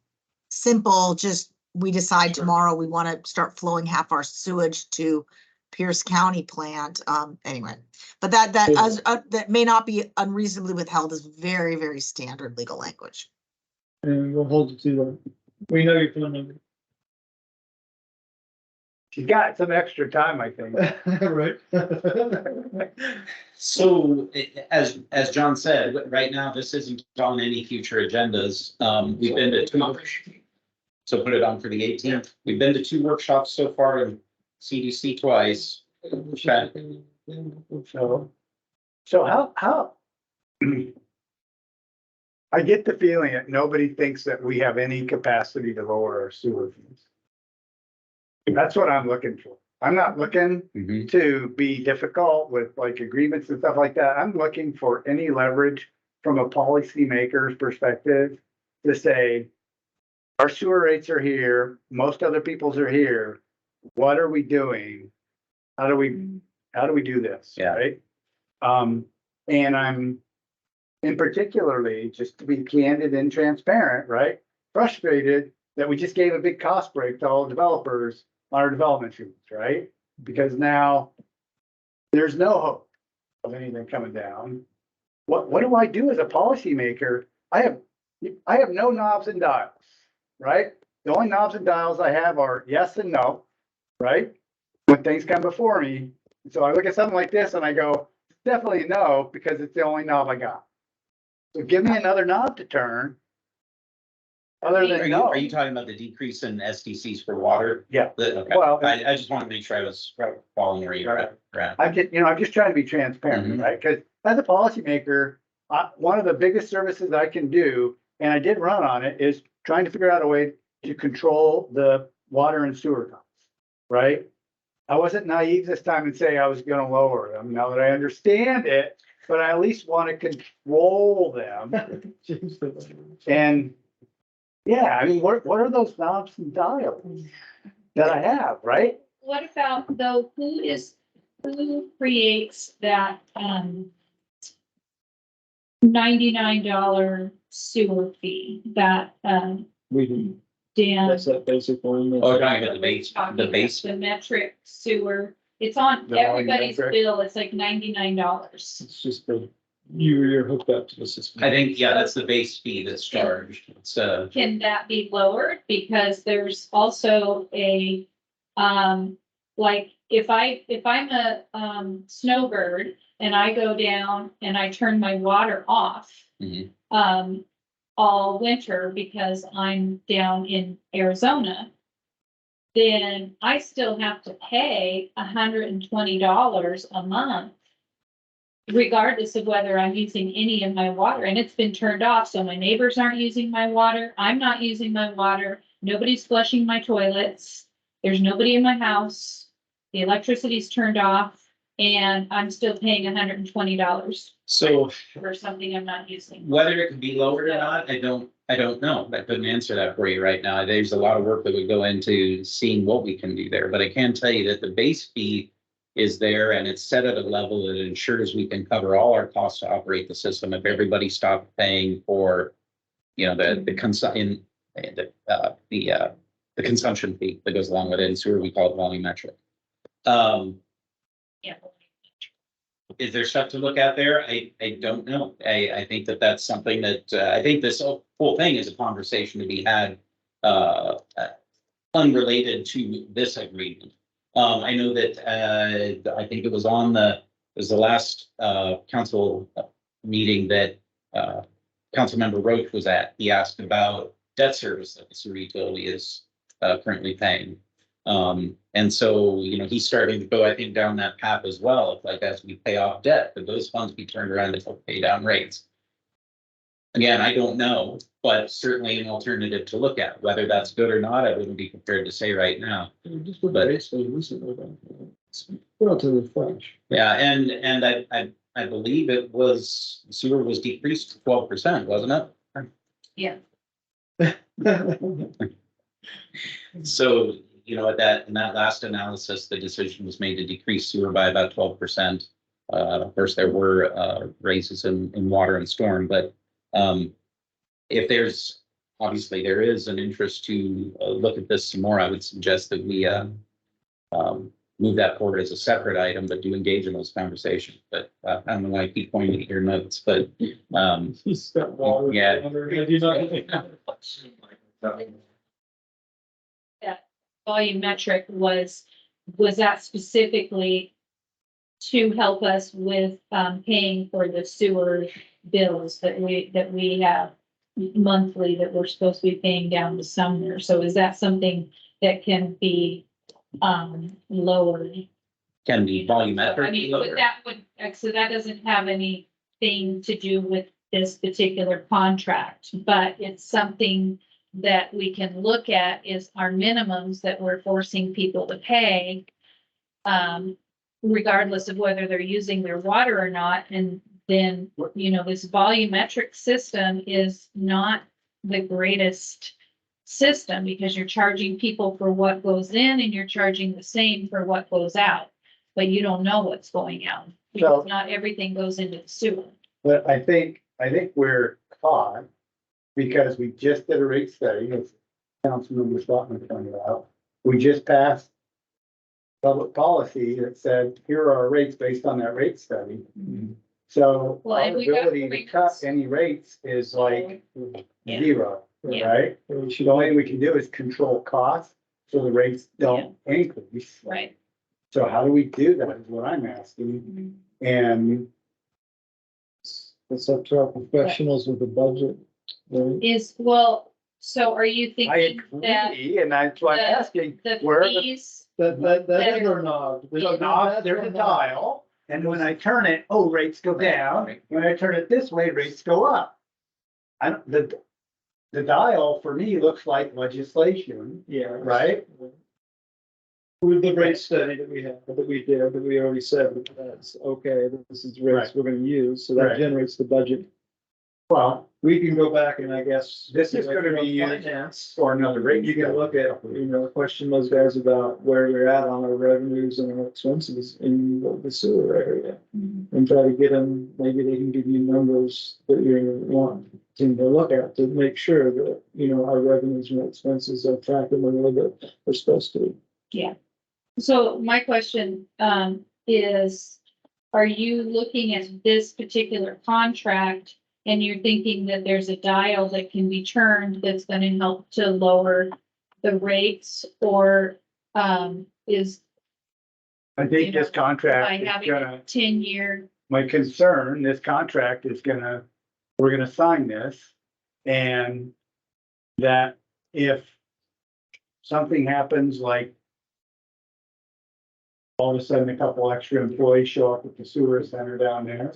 simple, just we decide tomorrow we want to start flowing half our sewage to Pierce County plant. Anyway, but that may not be unreasonably withheld is very, very standard legal language. And we'll hold you to that. We know your phone number. She's got some extra time, I think. Right. So, as John said, right now, this isn't on any future agendas. We've been to two. So put it on for the 18th. We've been to 2 workshops so far in CDC twice. So how? I get the feeling that nobody thinks that we have any capacity to lower our sewer fees. That's what I'm looking for. I'm not looking to be difficult with like agreements and stuff like that. I'm looking for any leverage from a policymaker's perspective to say, our sewer rates are here, most other people's are here. What are we doing? How do we do this? Yeah. Right? And I'm in particularly, just to be candid and transparent, right? Frustrated that we just gave a big cost break to all developers on our development fees, right? Because now there's no hope of anything coming down. What do I do as a policymaker? I have no knobs and dials, right? The only knobs and dials I have are yes and no. right? When things come before me. So I look at something like this and I go, definitely no, because it's the only knob I got. So give me another knob to turn. Other Are than you, no. are you talking about the decrease in SDCs for water? Yeah. Okay, Well- I just want to make sure I was following where you're at. I'm just trying to be transparent, Mhm. right? Because as a policymaker, one of the biggest services I can do, and I did run on it, is trying to figure out a way to control the water and sewer costs, right? I wasn't naive this time and say I was gonna lower them now that I understand it, but I at least want to control them. And yeah, I mean, what are those knobs and dials that I have, right? What about though, who creates that, $99 sewer fee that, We can, Dan? that's that basic one. Oh, you're talking about the base, talking the about, base. The metric sewer, it's on The volume everybody's metric. bill, it's like $99. It's just the, you're hooked up to the system. I think, yeah, that's the base fee that's charged. It's, Can that be lowered? Because there's also a, like, if I'm a, snowbird and I go down and I turn my water off, Mhm. all winter because I'm down in Arizona, then I still have to pay $120 a month, regardless of whether I'm using any of my water, and it's been turned off, so my neighbors aren't using my water, I'm not using my water, nobody's flushing my toilets, there's nobody in my house, the electricity's turned off, and I'm still paying $120 so for something I'm not using. whether it could be lowered or not, I don't know. I couldn't answer that for you right now. There's a lot of work that would go into seeing what we can do there, but I can tell you that the base fee is there and it's set at a level that ensures we can cover all our costs to operate the system. If everybody stopped paying for, the consumption fee that goes along with it, in sewer, we call it volumetric. Yeah. Is there stuff to look at there? I don't know. I think that that's something that, I think this whole thing is a conversation to be had, unrelated to this agreement. I know that, I think it was the last, council meeting that, Councilmember Roach was at. He asked about debt service that the sewer utility is, currently paying. And so, he's starting to go, I think, down that path as well. It's like, as we pay off debt, that those funds be turned around to help pay down rates. Again, I don't know, but certainly an alternative to look at. Whether that's good or not, I wouldn't be prepared to say right now. Just look at basically recently, it's relatively fresh. Yeah, and I believe it was, sewer was decreased to 12%, wasn't it? Yeah. So, in that last analysis, the decision was made to decrease sewer by about 12%. Of course, there were raises in water and storm, but if obviously there is an interest to look at this some more, I would suggest that we move that forward as a separate item, but do engage in those conversations. But I don't know why I keep pointing at your notes, but He's got water. Yeah. Volumetric was that specifically to help us with, paying for the sewer bills that we have monthly that we're supposed to be paying down to Sumner. So is that something that can be, lowered? can be I volumetric. mean, so that doesn't have anything to do with this particular contract, but it's something that we can look at is our minimums that we're forcing people to pay. Regardless of whether they're using their water or not, and then, this volumetric system is not the greatest system because you're charging people for what goes in and you're charging the same for what goes out. But you don't know what's going out because not everything goes into the sewer. But I think we're caught because we just did a rate study, as Councilmember Stockman pointed out. We just passed public policy that said, here are our rates based on that rate study. So Well, our and we got ability to cut rates. any rates is like Yeah. zero, Yeah. right? We The should only thing we can do is control costs. so the rates don't increase. Right. So how do we do that is what I'm asking. And It's up to our professionals with the budget. Right? So are you I thinking that agree, and that's why I'm asking, the where are the fees, That That is are- our knob. So now there's a dial, and when I turn it, oh, rates go down. When I turn it this way, rates go up. I don't, the dial for me looks like legislation, Yeah. right? With the rate study that we have, that we did, that we already said, that that's okay, this is rates Right. we're gonna use, so that Right. generates the budget. Well, We can go back and I guess. This is gonna be used finance. for another rate. You can look at, question those guys about where we're at on our revenues and our expenses in the sewer area. And try to get them, maybe they can give you numbers that you want to look at to make sure that, our revenues and expenses are tracking the way that they're supposed to. so my question, is, are you looking at this particular contract and you're thinking that there's a dial that can be turned that's gonna help to lower the rates, or, is I think this by contract is having a gonna, 10-year, my concern, this contract is gonna, we're gonna sign this. And that if something happens like all of a sudden a couple extra employees show up at the sewer center down there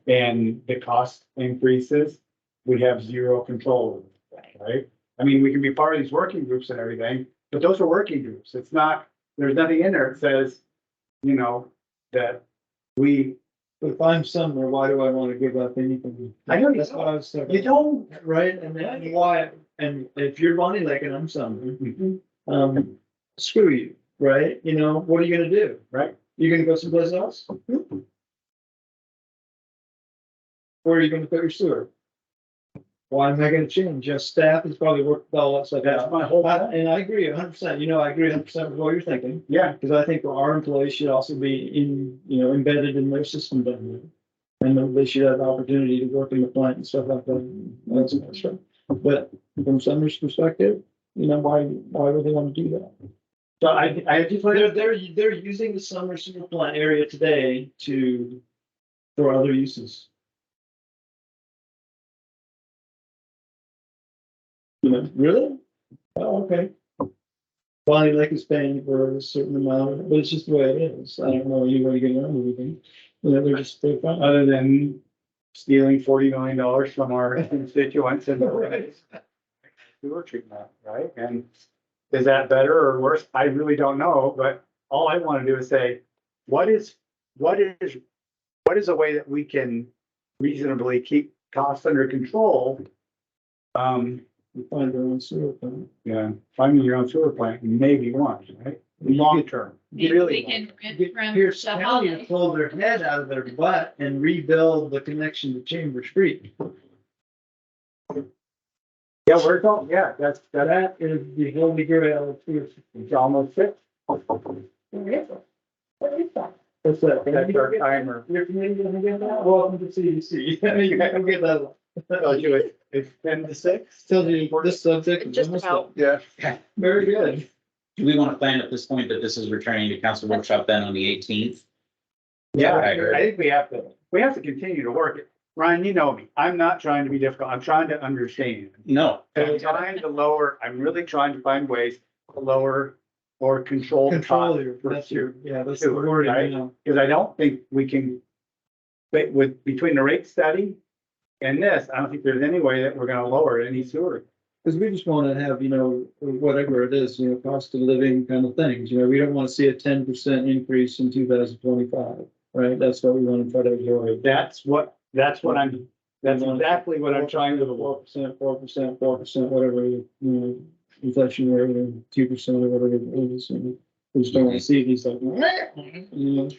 and the cost increases, we have zero control over it, right? I mean, we can be part of these working groups and everything, but those are working groups. It's not, there's nothing in there that says, that we, If I'm somewhere, why do I want to give up anything? I know you That's what I was thinking. you don't, Right, and then why, and if you're Bonney Lake and I'm somewhere, screw you, right? What are you gonna do? right? You're gonna go someplace else? Where are you gonna put your sewer? Why am I gonna change? Your staff has probably worked with all that stuff That's out. my whole point. And I agree 100%, I agree 100% with what you're thinking. Yeah, Because I think our employees should also be embedded in their system down there. And they should have the opportunity to work in the plant and stuff like that. That's right. But from Summer's perspective, why would they want to do that? so I just They're using the Summer sewer plant area today for other uses. Really? Oh, okay. Bonney Lake is paying for a certain amount, but it's just the way it is. I don't know anybody getting around anything. They're fine. other than stealing $40 million from our constituents and sewer treatment, right? And is that better or worse? I really don't know, but all I want to do is say, what is a way that we can reasonably keep costs under control? You find their own sewer plant. Yeah, finding your own sewer plant may be one, right? Long term, maybe really. we can rent Get from Pierce the County to holiday. pull their head out of their butt and rebuild the connection to Chamber Street. Yeah, we're going, yeah, that That is the holy grail of Pierce. it's almost it. What's that? That's our timer. You're Canadian again now? Welcome to CDC. You can get that. Tells you it's 10 to 6. Tells you this subject. is Just almost about. done. Yeah. Very good. Do we want to plan at this point that this is returning to council workshop then on the 18th? Yeah, I I heard. think we have to continue to work it. Ryan, you know me, I'm not trying to be difficult, I'm trying to understand. No. I'm trying to lower, I'm really trying to find ways to lower or control the Control cost. your, that's the Sewer, word, right? Because I don't think we can, but between the rate study and this, I don't think there's any way that we're gonna lower any sewer. Because we just want to have, whatever it is, cost of living kind of things, we don't want to see a 10% increase in 2025, right? That's what we want to try to avoid. That's exactly what I'm trying to avoid. 4%, whatever, inflation rate, or 2% or whatever it is. We just don't want to see these like.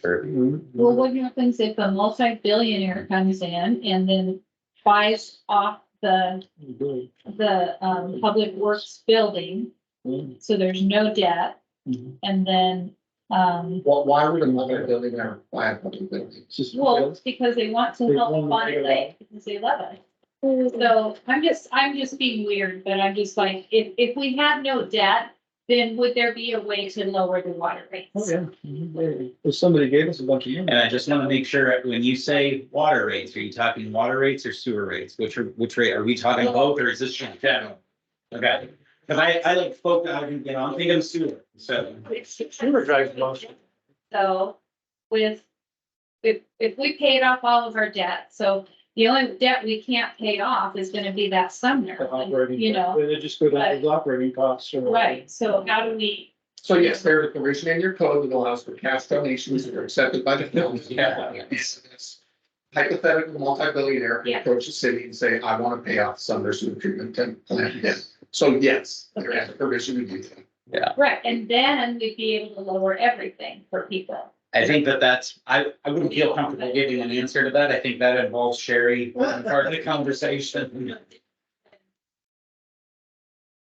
Sure. Well, what happens if a multi-billionaire comes in and then buys off the public works building, so there's no debt, and then, Well, why would a multi-billionaire buy a public building? It's just. well, it's because they want to They help want to Bonnie make it Lake, because they love it. So I'm just being weird, but I'm just like, if we have no debt, then would there be a way to lower the water rates? Oh, yeah. If somebody gave us a bunch of money. And I just want to make sure, when you say water rates, are you talking water rates or sewer rates? Which rate, are we talking both, or is this just general? Okay, because I like folk, I'm thinking sewer, so. Sewer drives most. So with, if we paid off all of our debt, so the only debt we can't pay off is gonna be that Sumner, The operating, you know, they just go down to operating costs or. right, so how do we? So yes, there's a provision in your code that allows for cash donations that are accepted by the county. Yeah. Hypothetical multi-billionaire can Yeah. approach the city and say, I want to pay off some of their sewer treatment plant debt. So yes, there is a provision to do that. Right, and then we'd be able to lower everything for people. I think that's, I wouldn't feel comfortable giving an answer to that. I think that involves Sherry, part of the conversation.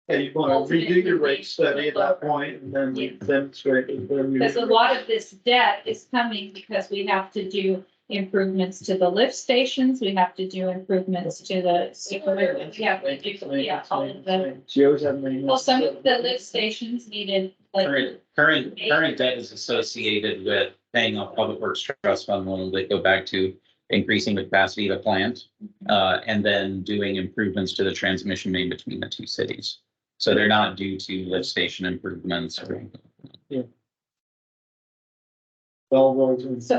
Yeah, you want to redo your rate study at that point and then demonstrate. Because a lot of this debt is coming because we have to do improvements to the lift stations, we have to do improvements to the. Yeah, we do, yeah, all of the, She always had money. well, some of the lift stations needed like. Current debt is associated with paying off public works trust fund loans that go back to increasing the capacity of the plant. And then doing improvements to the transmission main between the two cities. So they're not due to lift station improvements or. So,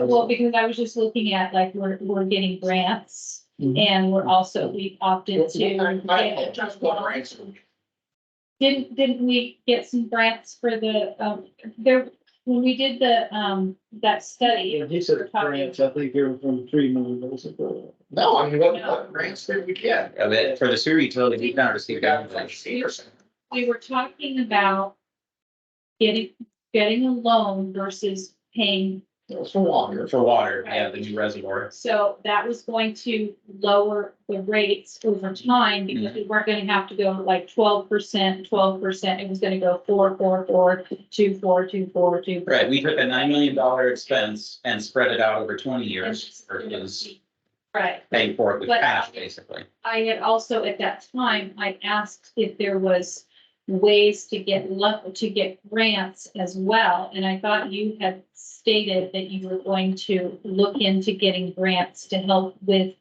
well, because I was just looking at, like, we're getting grants Mhm. and we've opted to. Didn't we get some grants for the, there, when we did the, that study? Yeah, he said we're talking- grants, I think they were from $3 million. No, I mean, what grants did we get? For the sewer utility, we've not received that. We were talking about getting a loan versus paying. For water. For water, yeah, the new reservoir. So that was going to lower the rates over time because we weren't gonna have to go like 12%. It was gonna go 4, 4, 4, 2, 4, 2, 4, 2. Right, we took a $9 million expense and spread it out over 20 years. Versus Right. paying for it with But- cash, basically. I had also, at that time, I asked if there was ways to get grants as well. And I thought you had stated that you were going to look into getting grants to help with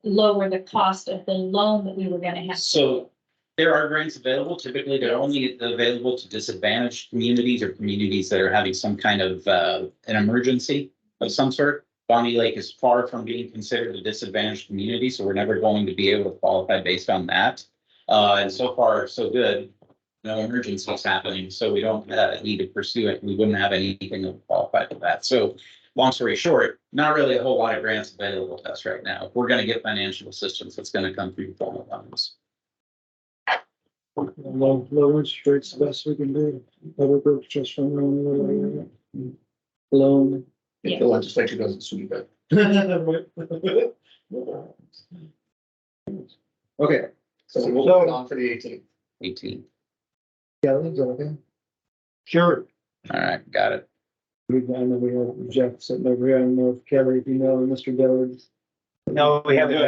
lower the cost of the loan that we were gonna have. So there are grants available. Typically, they're only available to disadvantaged communities or communities that are having some kind of an emergency of some sort. Bonney Lake is far from being considered a disadvantaged community, so we're never going to be able to qualify based on that. And so far, so good. No emergencies happening, so we don't need to pursue it. We wouldn't have anything that would qualify for that. So long story short, not really a whole lot of grants available to us right now. If we're gonna get financial assistance, it's gonna come through formal funds. Low interest rates, the best we can do. Public works trust fund loan. If the legislature doesn't sweep it. Okay. So we'll put it on for the 18th. 18. Kelly, is that okay? Sure. All right, got it. I know we have Jeff sitting over here. I don't know if Kelly, if you know, Mr. Dillard. No, we haven't.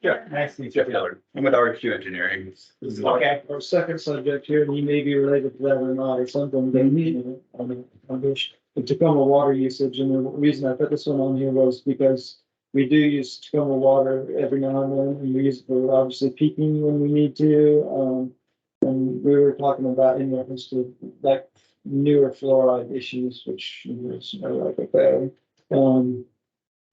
Yeah, nice to meet you, Hillary. I'm with RQ Engineering. Okay. Our second subject here, and he may be related to that or not, or something, but on this, the Tacoma water usage, and the reason I put this one on here was because we do use Tacoma water every now and then, and we use it for obviously peaking when we need to, and we were talking about in reference to like newer fluoride issues, which is like, okay,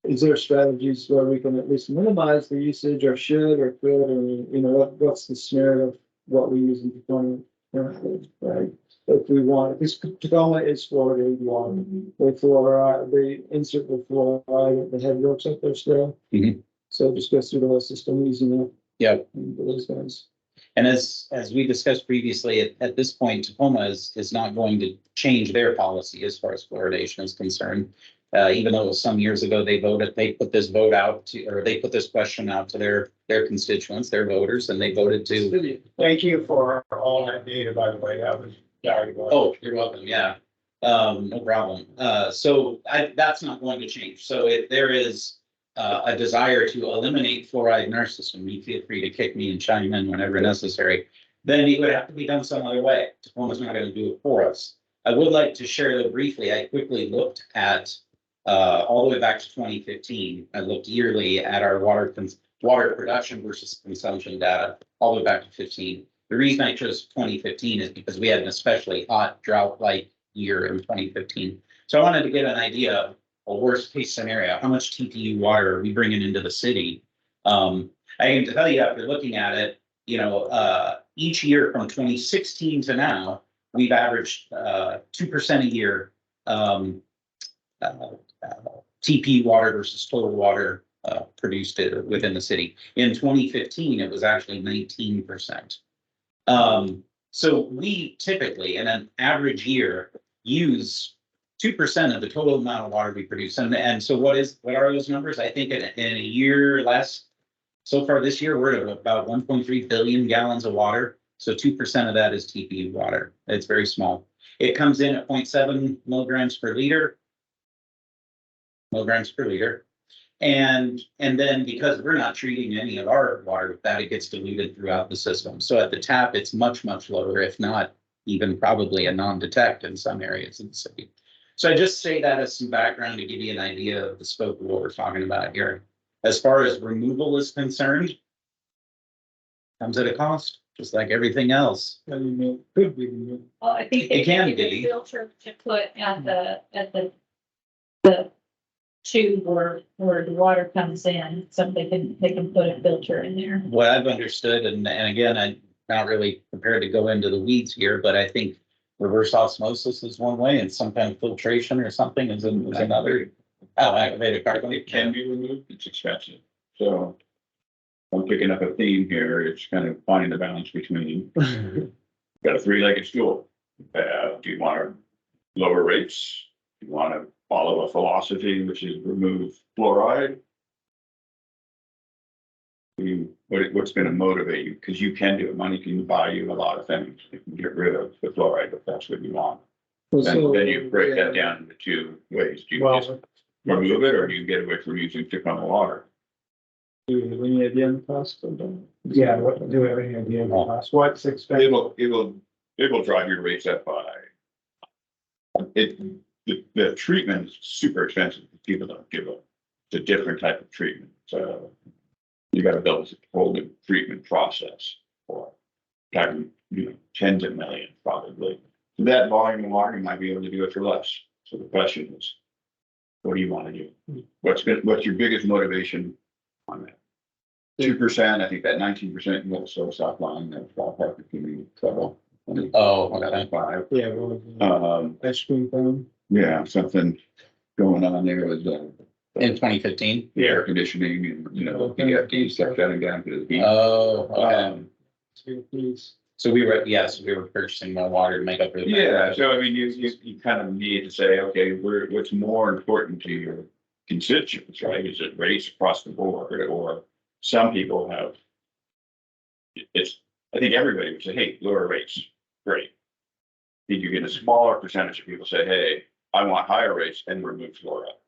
is there strategies where we can at least minimize the usage or should or could, or, you know, what's the scenario of what we use in Tacoma currently, right? If we want, this Tacoma is fluoridated water, they fluoride, they insert the fluoride at the head works up there still. Mhm. So it just goes through the whole system using it. Yep. Those guys. And as we discussed previously, at this point, Tacoma is not going to change their policy as far as fluoridation is concerned. Even though it was some years ago, they put this vote out to, or they put this question out to their constituents, their voters, and they voted to. Thank you for all that data, by the way, that was valuable. Oh, you're welcome, yeah. No problem. So that's not going to change. So if there is a desire to eliminate fluoride in our system, you feel free to kick me and chime in whenever necessary. then it would have to be done some other way. Tacoma's not gonna do it for us. I would like to share that briefly. I quickly looked at, all the way back to 2015. I looked yearly at our water production versus consumption data, all the way back to 15. The reason I chose 2015 is because we had an especially hot drought-like year in 2015. So I wanted to get an idea of a worst case scenario. How much TPU water are we bringing into the city? I can tell you after looking at it, each year from 2016 to now, we've averaged 2% a year TPU water versus total water produced within the city. In 2015, it was actually 19%. So we typically, in an average year, use 2% of the total amount of water we produce. And so what are those numbers? I think in a year so far this year, we're at about 1.3 billion gallons of water. So 2% of that is TPU water. It's very small. It comes in at 0.7 milligrams per liter. And then because we're not treating any of our water with that, it gets diluted throughout the system. So at the tap, it's much, much lower, if not even probably a non-detect in some areas of the city. So I just say that as some background to give you an idea of the scope of what we're talking about here. As far as removal is concerned, comes at a cost, just like everything else. I mean, it could be removed. Well, I think It they can can get be. a filter to put at the tube where the water comes in, so they can put a filter in there. What I've understood, and again, I'm not really prepared to go into the weeds here, but I think reverse osmosis is one way and some kind of filtration or something is another. Oh, activated carbon. It can be removed, it's expensive, so. I'm picking up a theme here, it's kind of finding the balance between, got a three-legged stool. Do you want to lower rates? Do you want to follow a philosophy which is remove fluoride? What's gonna motivate you? Because you can do it, money can buy you a lot of things, you can get rid of the fluoride if that's what you want. Then you break that down into two ways, do you just remove it, or do you get away from using Tacoma water? Do you have any idea on the cost of that? Yeah, what, do we have any idea of the cost? What's expensive? It will drive your rates up by. The treatment is super expensive, people don't give up, it's a different type of treatment, so. You gotta build a whole new treatment process for, talking, tens of millions probably. That volume of water, you might be able to do it for less, so the question is. What do you wanna do? What's your biggest motivation on that? 2%, I think that 19% you have so south line, that's ballpark if you need trouble. Oh, okay. 5. Yeah, well, ice cream cone. Yeah, something going on there with In 2015? air conditioning and, PFD stuff shutting down because of the heat. Oh, okay. Please. So we were purchasing more water to make up for the. Yeah, so I mean, you kind of need to say, okay, what's more important to your constituents, right? Is it rates across the board, or some people have. I think everybody would say, hey, lower rates, great. I think you get a smaller percentage of people say, hey, I want higher rates and remove fluoride.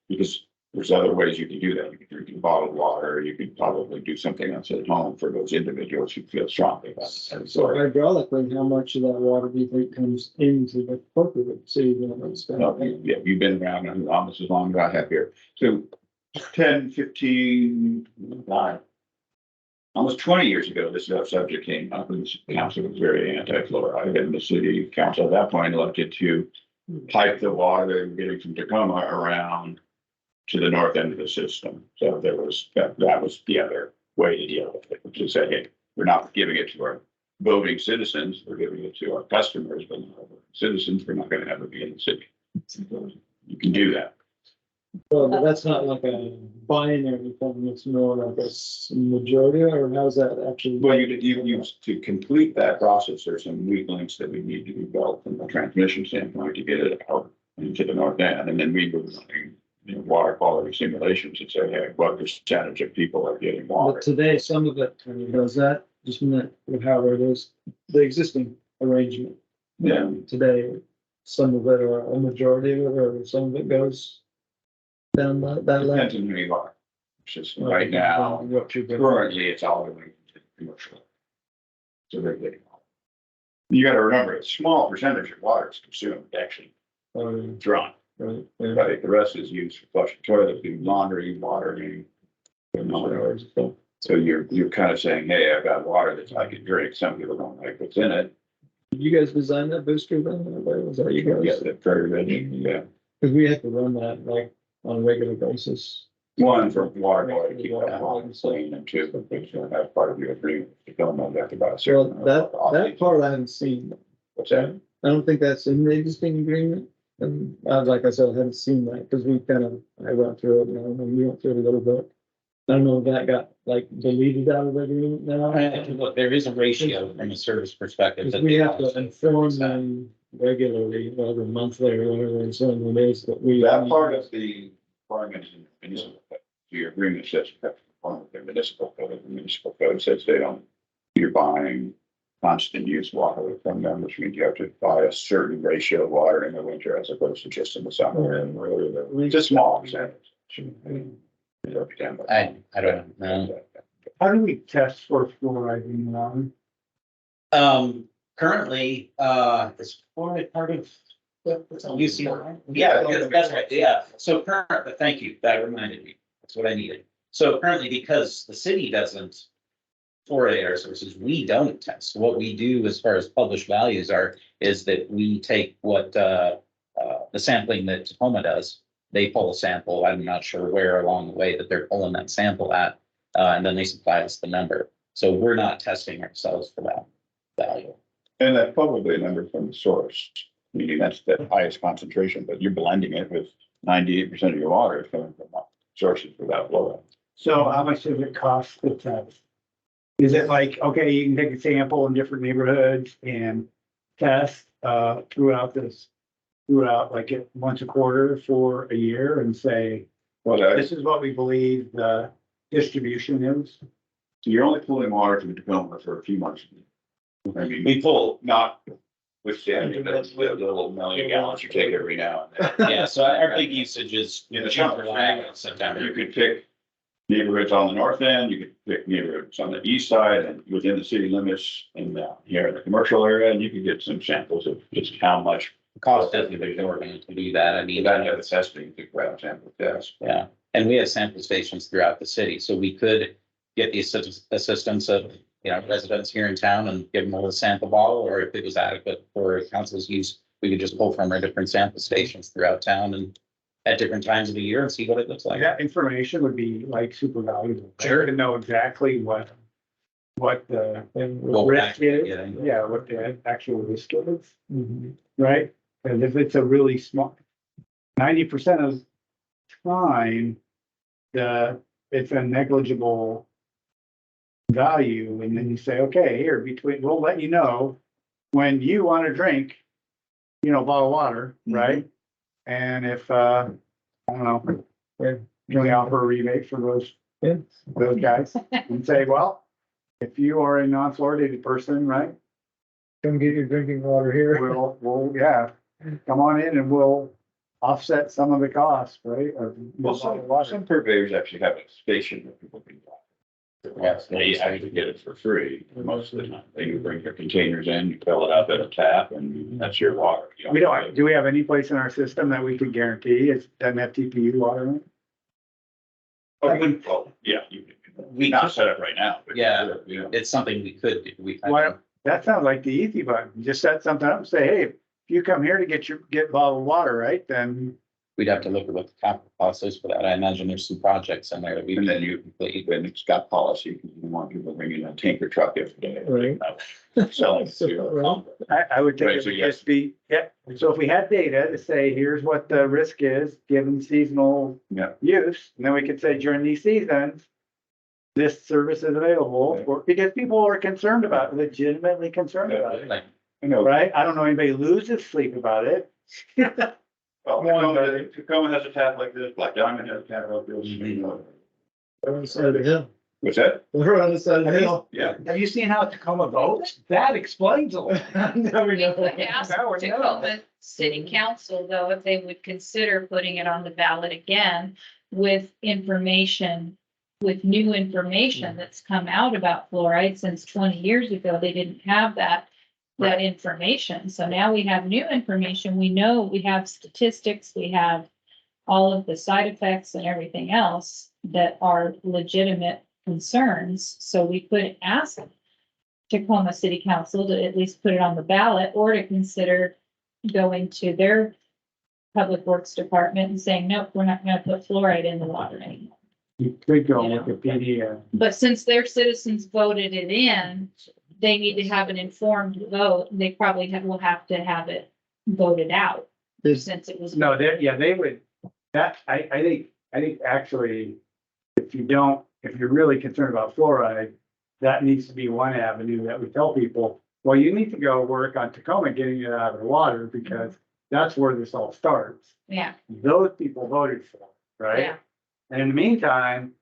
Because there's other ways you can do that. You can drink bottled water, you could probably do something else at home for those individuals who feel strongly about it. So hydraulically, how much of that water do you think comes into the corporate city? Yeah, you've been around almost as long as I have here. So 10, 15, almost 20 years ago, this subject came up, and the council was very anti-fluoride, and the city council at that point elected to pipe the water they were getting from Tacoma around to the north end of the system. So there was, that was the other way to deal with it, which is say, hey, we're not giving it to our voting citizens, we're giving it to our customers, but not our citizens, we're not gonna ever be in the city. You can do that. Well, but that's not like a binary thing, it's more like a majority, or how's that actually? Well, you to complete that process, there's some weak links that we need to be built from a transmission standpoint to get it out into the north end, and then we were running water quality simulations and say, hey, what percentage of people are getting water? But today, some of it does that, just not with how it is, the existing arrangement. Yeah. Today, some of it, or a majority of it, or some of it goes down that Depends line. on who you are. It's just right now, What you're doing. currently, it's all the way to commercial. So they're getting. You gotta remember, a small percentage of water is consumed, actually, drawn, Right, yeah. right? The rest is used for flushing toilets, doing laundry, watering. So you're kind of saying, hey, I've got water that I can drink. Some people don't like what's in it. Did you guys design that booster then? Or was that you Yeah, guys? that very ready, yeah. Cause we have to run that like on a regular basis. One for water quality, to keep that water clean, and two, that's part of your agreement. You don't know that about a Well, certain. that part I haven't seen. What's that? I don't think that's in the existing agreement. And like I said, I haven't seen that because I went through it, and we went through it a little bit. I don't know if that got like deleted out of the agreement now. Look, there is a ratio from a service perspective. Because that we they have to also- inform them regularly, whether monthly or whatever, and so it is that we. That part of the requirements in municipal, code. Your agreement says you have to conform with the municipal code. The municipal code says you're buying constant use water from them, which means you have to buy a certain ratio of water in the winter as opposed to just in the summer. And it's a small percentage. I don't know. How do we test for fluoride in water? Currently, is fluoride part of? UC? Yeah, that's right, yeah. So current, thank you, that reminded me. That's what I needed. So currently, because the city doesn't fluoridate our sources, we don't test. What we do as far as published values is that we take what, the sampling that Tacoma does. They pull a sample, I'm not sure where along the way that they're pulling that sample at, and then they supply us the number. So we're not testing ourselves for that value. And that's probably a number from the source, meaning that's the highest concentration, but you're blending it with 98% of your water is coming from sources without fluoride. So how much does it cost to test? Is it like, okay, you can take a sample in different neighborhoods and test throughout like it once a quarter for a year and say, Well, this is what we believe the distribution is? so you're only pulling water from the Tacoma for a few months. I mean, We pull, not withstanding the little million gallons you take every now and then. yeah, so our big usage is In the June, summer, July, and September. You could pick neighborhoods on the north end, you could pick neighborhoods on the east side and within the city limits and here in the commercial area, and you could get some samples of just how much. Cost doesn't exorbitant to do that. I mean, You gotta have the testing to grab sample test. yeah, and we have sample stations throughout the city, so we could get the assistance of, residents here in town and give them a little sample bottle, or if it was adequate for council's use, we could just pull from our different sample stations throughout town and at different times of the year and see what it looks like. That information would be like super valuable. Sure. To know exactly what the What we're risk actually is, getting. yeah, what the actual risk is, Mhm. right? And if it's a really small, 90% of the time, it's a negligible value, and then you say, okay, here, we'll let you know when you want to drink, bottled water, right? And if, I don't know, can we offer a rebate for those guys and say, well, if you are a non-fluoridated person, right? Come get your drinking water here. We'll, come on in and we'll offset some of the costs, right? Well, some purveyors actually have a station that people can buy. Yes. They actually get it for free most of the time. They can bring their containers in, you fill it up at a tap and that's your water. Do we have any place in our system that we could guarantee it doesn't have TPU water in it? Well, yeah, we not set up right now. But Yeah. yeah. It's something we could do. Why, that sounds like the easy button. Just set something up and say, hey, if you come here to get bottled water, right, then We'd have to look at what the capital cost is for that. I imagine there's some projects in there that we. And then you complete, when it's got policy, because you want people bringing a tanker truck every day. Right. Selling it to you. I would think Right, it so would yes. just be, so if we had data to say, here's what the risk is given seasonal Yeah. use, and then we could say during these seasons, this service is available, because people are concerned about, legitimately concerned about it, Like, I know. right? I don't know anybody loses sleep about it. Well, Tacoma has a tap like this, Black Diamond has a tap like this. We're on the side of the hill. What's that? We're on the side of the hill. Yeah. Have you seen how Tacoma votes? That explains a lot. Now we We know. could ask Now we know. Tacoma City Council, though, if they would consider putting it on the ballot again with information with new information that's come out about fluoride since 20 years ago, they didn't have that information. So now we have new information. We know we have statistics, we have all of the side effects and everything else that are legitimate concerns. So we could ask Tacoma City Council to at least put it on the ballot or to consider going to their Public Works Department and saying, nope, we're not gonna put fluoride in the water anymore. You could go on Yeah. Wikipedia. But since their citizens voted it in, they need to have an informed vote. They probably will have to have it voted out Is, since it was. No, they would, I think actually, if you're really concerned about fluoride, that needs to be one avenue that we tell people, well, you need to go work on Tacoma, getting it out of the water, because that's where this all starts. Yeah, Those people voted for it, right? yeah, And in the meantime,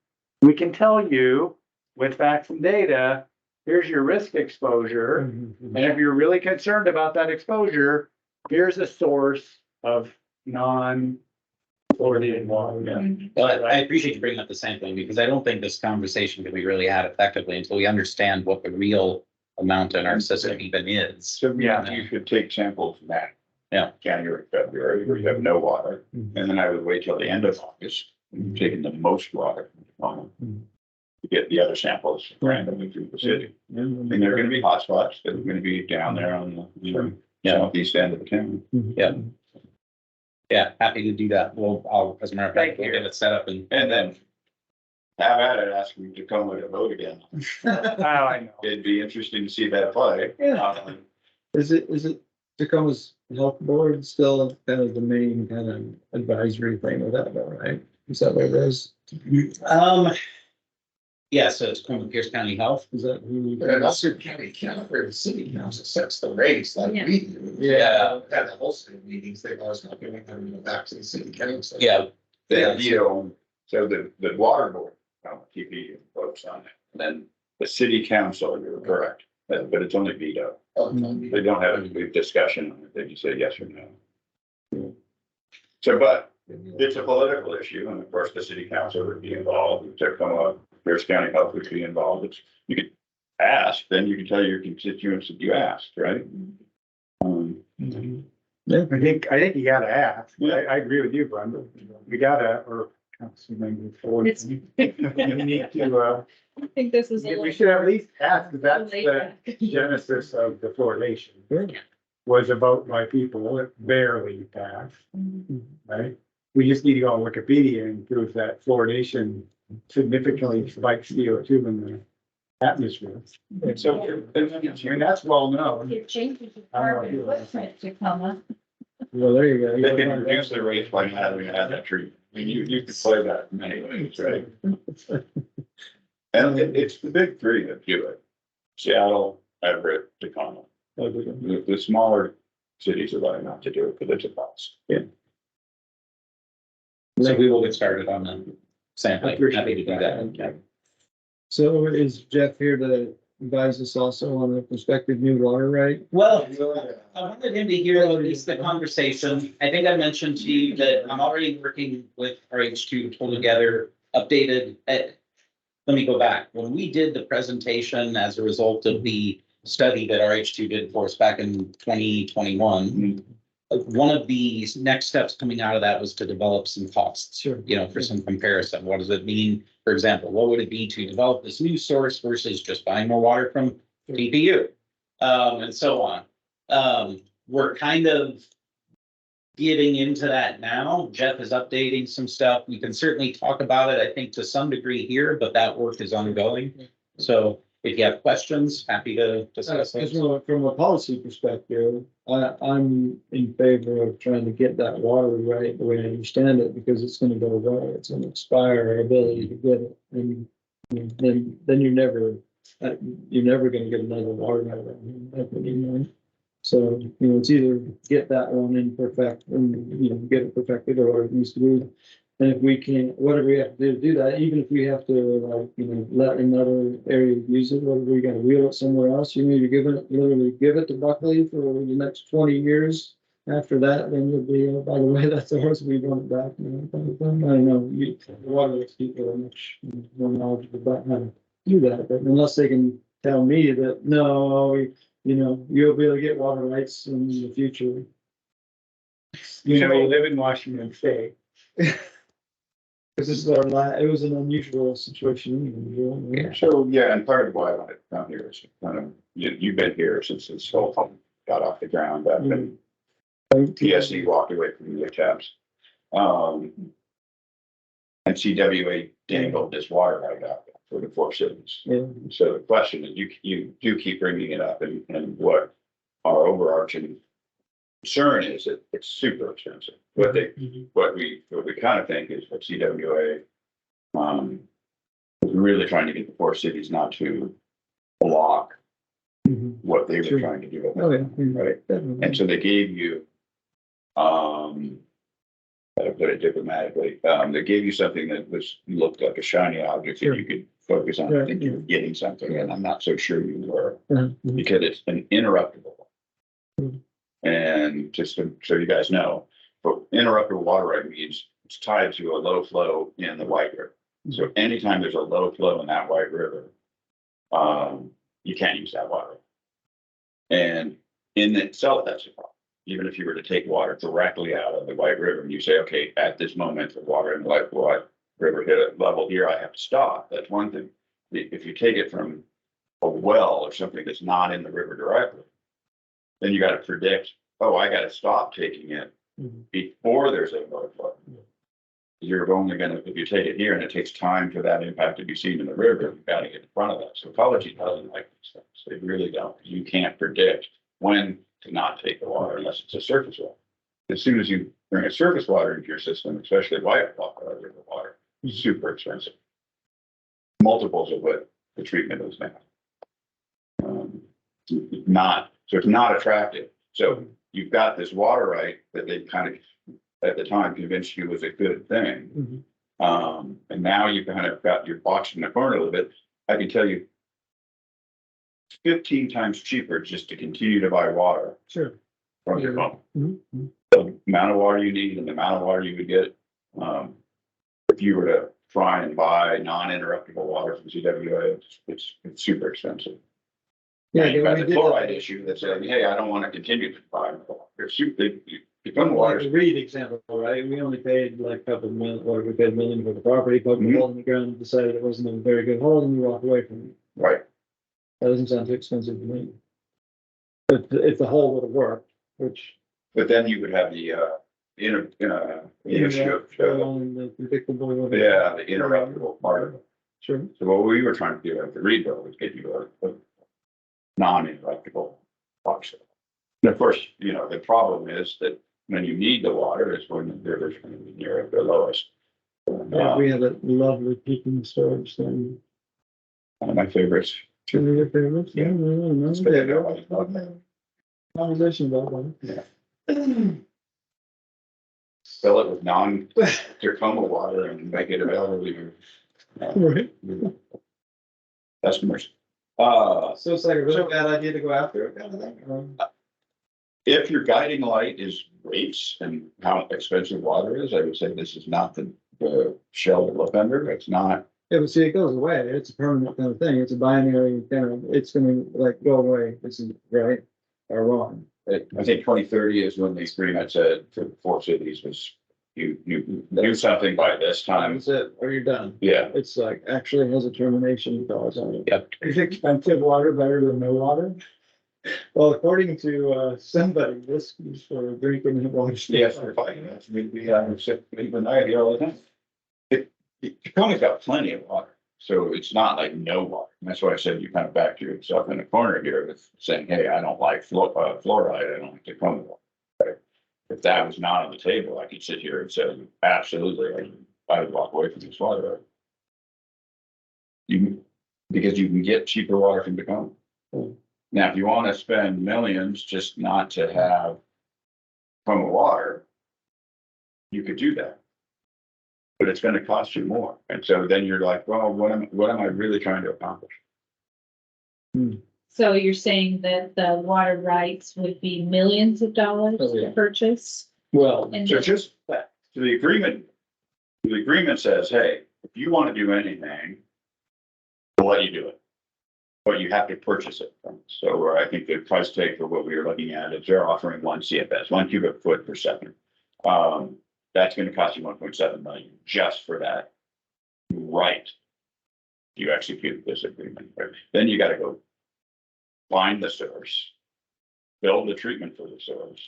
we can tell you with facts and data, here's your risk exposure. And if you're really concerned about that exposure, here's a source of non-fluoridated water. Mhm. But I appreciate you bringing up the sampling because I don't think this conversation can be really had effectively until we understand what the real amount in our system even is. So, Yeah. you should take samples from that. Yeah. January, February, where you have no water, and then I would wait till the end of August, taking the most water from Tacoma to get the other samples randomly through the city. And there are gonna be hotspots that are gonna be down there on the, southeast end of the town. Yeah. Yeah, happy to do that. Well, as a matter of fact, we'll get it set up and And then have at it, ask them to come with a vote again. Oh, I know. It'd be interesting to see that play. Yeah. is it Tacoma's health board still kind of the main kind of advisory thing with that, though, right? Is that what it is? yeah, so it's Tacoma Pierce County Health. Is that who? But also county council, the city council sets the rates like Yeah. we do. Yeah. At the whole city meetings, they've always not giving them back to the city council. Yeah, So the water board, TP votes on it, and then the city council, you're correct, but it's only veto. They don't have a big discussion on it, they just say yes or no. So, but it's a political issue, and of course, the city council would be involved, to come up, Pierce County Health would be involved, you could ask, then you can tell your constituents that you asked, right? I think you gotta ask. I agree with you, Brenda. We gotta, or Councilman Ford. It's- You need to, I think this is a we little. should at least ask, 'cause that's late the back. genesis of the fluoridation. Was a vote by people, it barely passed, right? We just need to go on Wikipedia and prove that fluoridation significantly spikes CO2 in the atmosphere. And so, I mean, that's well known. It changes your carbon footprint, Tacoma. Well, there you go. they can reduce the rates by not having had that treatment. I mean, you can play that in many ways, right? And it's the big three that do it. Seattle, Everett, Tacoma. The smaller cities are letting not to do it, because it's a cost. so we will get started on the sampling. Happy to do that. Yeah. So is Jeff here to advise us also on the prospective new water right? Well, I wanted him to hear at least the conversation. I think I mentioned to you that I'm already working with RH2 to pull together updated. Let me go back. When we did the presentation as a result of the study that RH2 did for us back in 2021, one of the next steps coming out of that was to develop some costs. Sure. For some comparison. What does it mean? For example, what would it be to develop this new source versus just buying more water from DPU? And so on. We're kind of getting into that now. Jeff is updating some stuff. We can certainly talk about it, I think, to some degree here, but that work is ongoing. So if you have questions, happy to discuss Because those. from a policy perspective, I'm in favor of trying to get that water right the way I understand it, because it's gonna go away. It's gonna expire our ability to get it. And then you're never gonna get another water out of it. So, it's either get that one in perfect and, get it perfected, or it needs to be. And if we can, whatever we have to do that, even if we have to, let another area use it, whether we gotta wheel it somewhere else, you need to literally give it to Buckley for the next 20 years after that, then you'll be, oh, by the way, that's ours, we want it back. I don't know, the water rights people are much more knowledgeable about how to do that, but unless they can tell me that, no, you'll be able to get water rights in the future. You know, you live in Washington State. Cause this is it was an unusual situation. Yeah. So, yeah, and part of why I wanted to come here is kind of, you've been here since this whole thing got off the ground. I've been, PSC walked away from the taps. And CWA dangled this water right out for the four cities. Yeah. So the question is, you do keep bringing it up, and what our overarching concern is that it's super expensive. What we kind of think is what CWA was really trying to get the four cities not to block what they were Sure. trying to do. Oh, yeah. Right. And so they gave you, how to put it diplomatically, they gave you something that looked like a shiny object Sure. that you could focus on. Yeah, I think you were getting something, and I'm not so sure you were, Mhm. because it's an interruptible. Mhm. And just so you guys know, but interruptible water right means it's tied to a low flow in the White River. So anytime there's a low flow in that White River, you can't use that water. And in itself, that's a problem. Even if you were to take water directly out of the White River and you say, okay, at this moment, the water in the White River hit a level here, I have to stop. That's one thing. If you take it from a well or something that's not in the river directly, then you got to predict, oh, I got to stop taking it before there's a low flow. You're only going to, if you take it here and it takes time for that impact to be seen in the river, you've got to get in front of that. So ecology doesn't like these things. They really don't. You can't predict when to not take the water unless it's a surface water. As soon as you bring a surface water into your system, especially white river water, super expensive. Multiples of what the treatment is now. So it's not attractive. So you've got this water right that they kind of, at the time, convinced you was a good thing. And now you kind of got your box in the corner a little bit. I can tell you 15 times cheaper just to continue to buy water. Sure. From your phone. Mm-hmm. The amount of water you need and the amount of water you would get. If you were to try and buy non-interruptible water from CWA, it's super expensive. Yeah, You've got we the did chloride that. issue that said, hey, I don't want to continue to buy. They become Like water. the Reed example, right? We only paid like a couple of million, or we paid $1 million for the property, poked a hole in the ground, and decided it wasn't a very good hole, and we walked away from it. Right. That doesn't sound too expensive to me. If the hole would have worked, which. But then you would have the issue of, The predictable. yeah, the interruptible part of it. Sure. So what we were trying to do at the Reed bill was get you a non-interruptible option. And of course, the problem is that when you need the water is when the river's going to be near the lowest. Yeah, we have a lovely peaking storage thing. One of my favorites. Two of your favorites? Yeah. No. It's been a Conversation about one. Yeah. Fill it with non-Tacoma water and make it available to your Right. customers. So it's like a really bad idea to go after it kind of thing? If your guiding light is rates and how expensive water is, I would say this is not the shell to look under. It's not. Yeah, but see, it goes away. It's a permanent kind of thing. It's a binary kind of, it's gonna like go away. This is right or wrong. I think 2030 is when the agreement said for the four cities was you do something by this time. That's it, or you're done. Yeah. It's like actually has a termination clause on it. Yep. Is expensive water better than no water? Well, according to somebody, this is for drinking and water. Yes, we're fighting that. Even I hear all the time. Tacoma's got plenty of water, so it's not like no water. And that's why I said you kind of backed yourself in a corner here with saying, hey, I don't like fluoride, I don't like Tacoma water. Right? If that was not on the table, I could sit here and say, absolutely, I would walk away from this water. Because you can get cheaper water from Tacoma. Now, if you want to spend millions just not to have Tacoma water, you could do that. But it's going to cost you more. And so then you're like, well, what am I really trying to accomplish? So you're saying that the water rights would be millions of dollars Oh, yeah. to purchase? Well, And So just that, so the agreement says, hey, if you want to do anything, we'll let you do it. But you have to purchase it from, so I think the price tag for what we were looking at is they're offering 1 CFS, 1 cubic foot per second. That's gonna cost you 1.7 million just for that. Right. You execute this agreement, right? Then you gotta go find the source. Build the treatment for the source,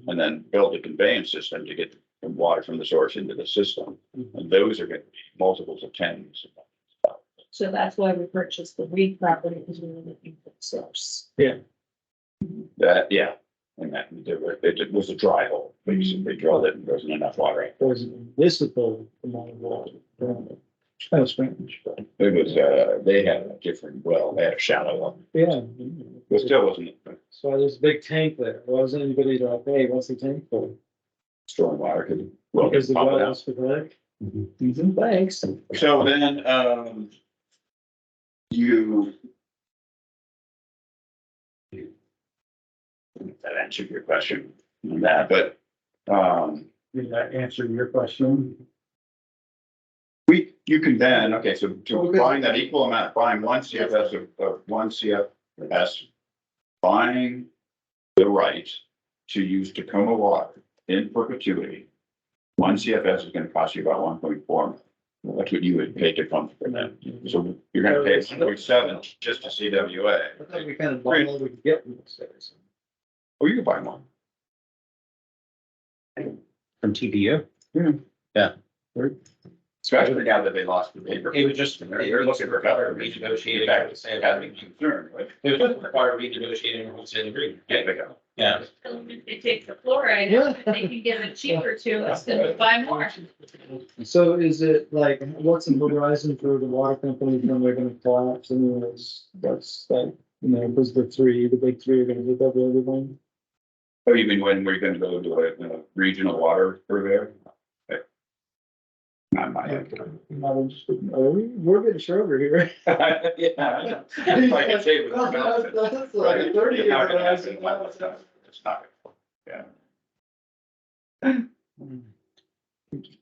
and then build a conveyance system to get the water from the source into the system. And those are gonna be multiples of tens. so that's why we purchased the Reed property, because we were looking for the source. That, yeah, and that, it was a dry hole, basically, they drilled it and there wasn't enough water. it was a visible amount of water. Kind of strange, but It was, they had a different well, they had a shallow one, yeah. it still wasn't So there's a big tank there. Why was anybody like, hey, what's the tank for? storing water, because, well, Because the pump it well out. is pathetic. Thanks. So then, you. That answered your question on that, but, Did that answer your question? you can then, okay, so to find that equal amount, buying 1 CFS of 1 CFS, buying the right to use Tacoma water in perpetuity. 1 CFS is gonna cost you about 1.4 million. That's what you would pay to come for that. So you're gonna pay 1.7 just to CWA. I thought we kind of bought all we could get from those guys. Or you could buy one. From TDU. Especially now that they lost the paper. It would just, You're looking for better. renegotiating. In fact, it's having concern, right? It would just require renegotiating a wholesale agreement. Yeah, they go. Yeah. If they take the fluoride out, they can give it cheaper to us, then we'll buy more. So is it like, what's the horizon for the water companies when they're gonna collapse anyways? That's like, you know, because the big three are gonna take over everything. Oh, you mean when we're gonna go to a regional water purveyor? Not my head. Not interested. We're getting shorter here. Yeah. Like I say, with the mountain. That's like a 30-year horizon. It's not. Yeah.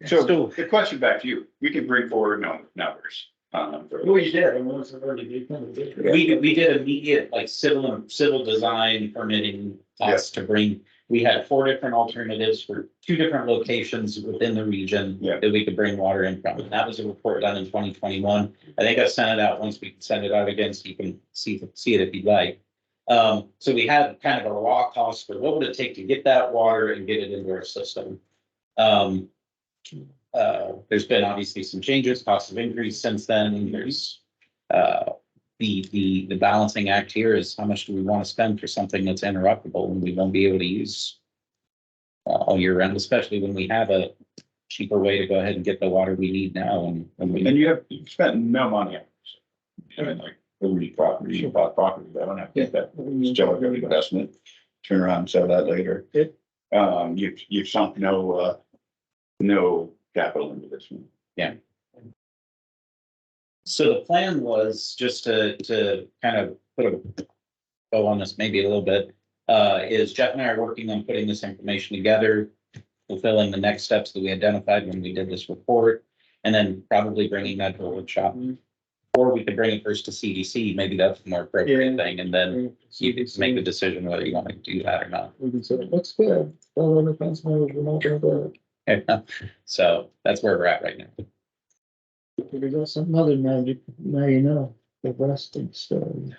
So the question back to you, we can bring forward numbers. Well, you did. I mean, it's already big, kind of big. We did immediate like civil design permitting us to bring, we had 4 different alternatives for 2 different locations within the region. Yeah. That we could bring water in from, and that was a report done in 2021. I think I sent it out once, we can send it out again so you can see it if you'd like. So we had kind of a raw cost for what would it take to get that water and get it into our system. There's been obviously some changes, costs have increased since then. There's the balancing act here is how much do we want to spend for something that's interruptible and we won't be able to use all year round, especially when we have a cheaper way to go ahead and get the water we need now. And And you've spent no money on this. I mean, like, you bought property, I don't have to get that, it's still a good investment, turn around and sell that later. You've sunk no capital into this one. so the plan was just to kind of put a bow on this maybe a little bit, is Jeff and I are working on putting this information together, fulfilling the next steps that we identified when we did this report, and then probably bringing that to a workshop. Or we could bring it first to CDC, maybe that's the more appropriate thing, and then you can make the decision whether you want to do that or not. We can say, looks good. Well, when the fence members, we're not gonna do it. So that's where we're at right now. We got some other magic, now you know, the rest of the story.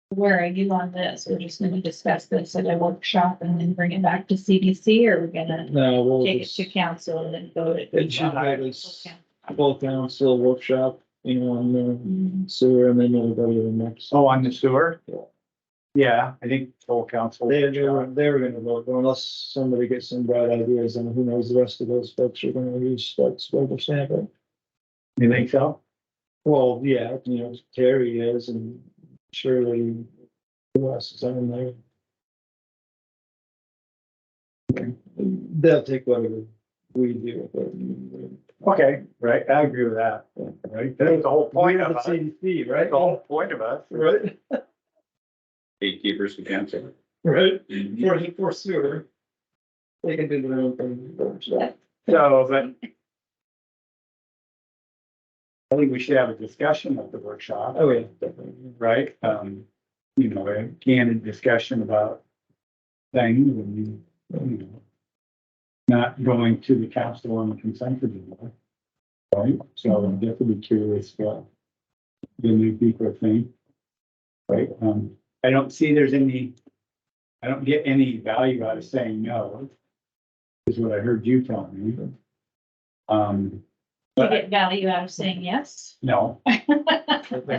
Where are you on this? We're just gonna discuss this at a workshop and then bring it back to CDC, or we're gonna No, we'll take it just, to council and then vote it? it should have this full council workshop, you know, on the sewer and then everybody in the next. Oh, on the sewer? Yeah. Yeah, I think full council. They were gonna vote, but unless somebody gets some bright ideas, and who knows, the rest of those folks are gonna use that's rubber stamp it. You think so? Well, yeah, you know, Terry is, and surely who else is on there? They'll take whatever we do with it. Okay, right, I agree with that, right? That's the whole point of us. CDC, That's right? the whole point of us. Right, Gatekeepers to cancel. right, for sewer. They can do their own thing. So, but I think we should have a discussion at the workshop, Oh, yeah, definitely. right? You know, a candid discussion about things and, you know, not going to the council on the consent agenda. Right, so I'm definitely curious what the new people think. Right, I don't see there's any, I don't get any value out of saying no. Is what I heard you tell me. You But get value out of saying yes. no, I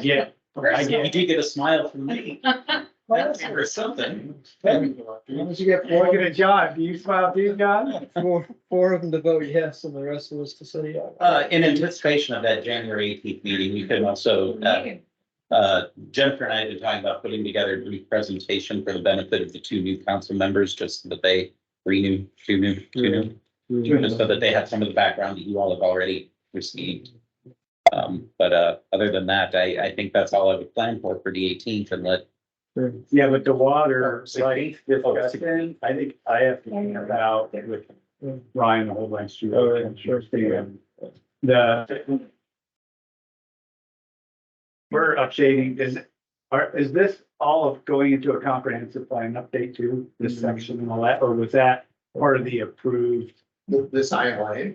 get, I You get, do get a smile from me. That's or something. As long as you get look at John, do you smile too, John? four of them to vote yes and the rest of us to say yeah. In anticipation of that January 18th meeting, you can also, Jennifer and I have been talking about putting together a brief presentation for the benefit of the two new council members, just so that they two new, just so that they have some of the background that you all have already received. But other than that, I think that's all I would plan for the 18th and let. Yeah, but the water, like, discussion, I think I have to think about with Ryan a whole bunch too. Oh, yeah, sure. The. We're updating, is this all of going into a comprehensive plan update too, this section and all that, or was that part of the approved? This ILA,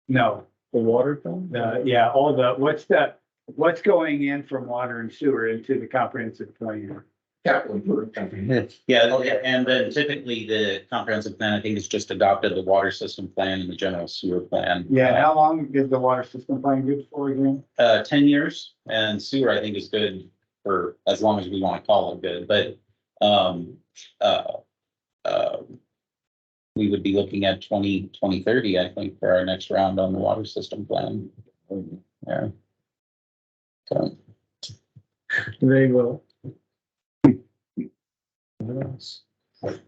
No, The water thing? yeah, what's going in from water and sewer into the comprehensive plan? capital improvement. Yeah, and then typically the comprehensive plan, I think, is just adopted the water system plan and the general sewer plan. Yeah, how long is the water system plan good for again? 10 years, and sewer, I think, is good for as long as we want to call it good, but, we would be looking at 2030, I think, for our next round on the water system plan. Yeah. So, Very well.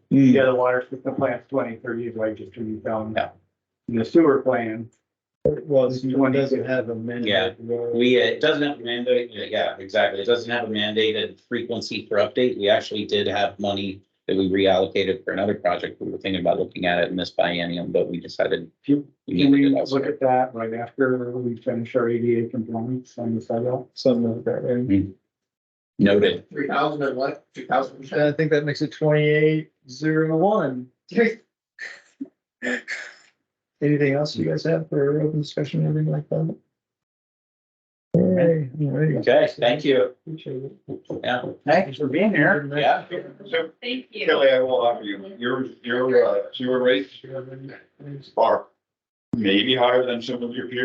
Yeah, the water system plan's 2030 is like just to be found. Yeah. The sewer plan, Well, this one doesn't have a mandate. Yeah, it doesn't have a mandate, yeah, exactly, it doesn't have a mandated frequency for update, we actually did have money that we reallocated for another project, we were thinking about looking at it in this biennium, but we decided. can We we needed it look elsewhere. at that right after we finish our ADA compliance on the sidewalk? Something like that, right? Noted. 3,000 and what, 2,000%? I think that makes it 2801. Anything else you guys have for open discussion or anything like that? Hey, all right. Okay, thank you. Appreciate it. Yeah. Thanks for being here. Yeah. So Thank you. Kelly, I will offer you, your sewer rates are maybe higher than some of your peers.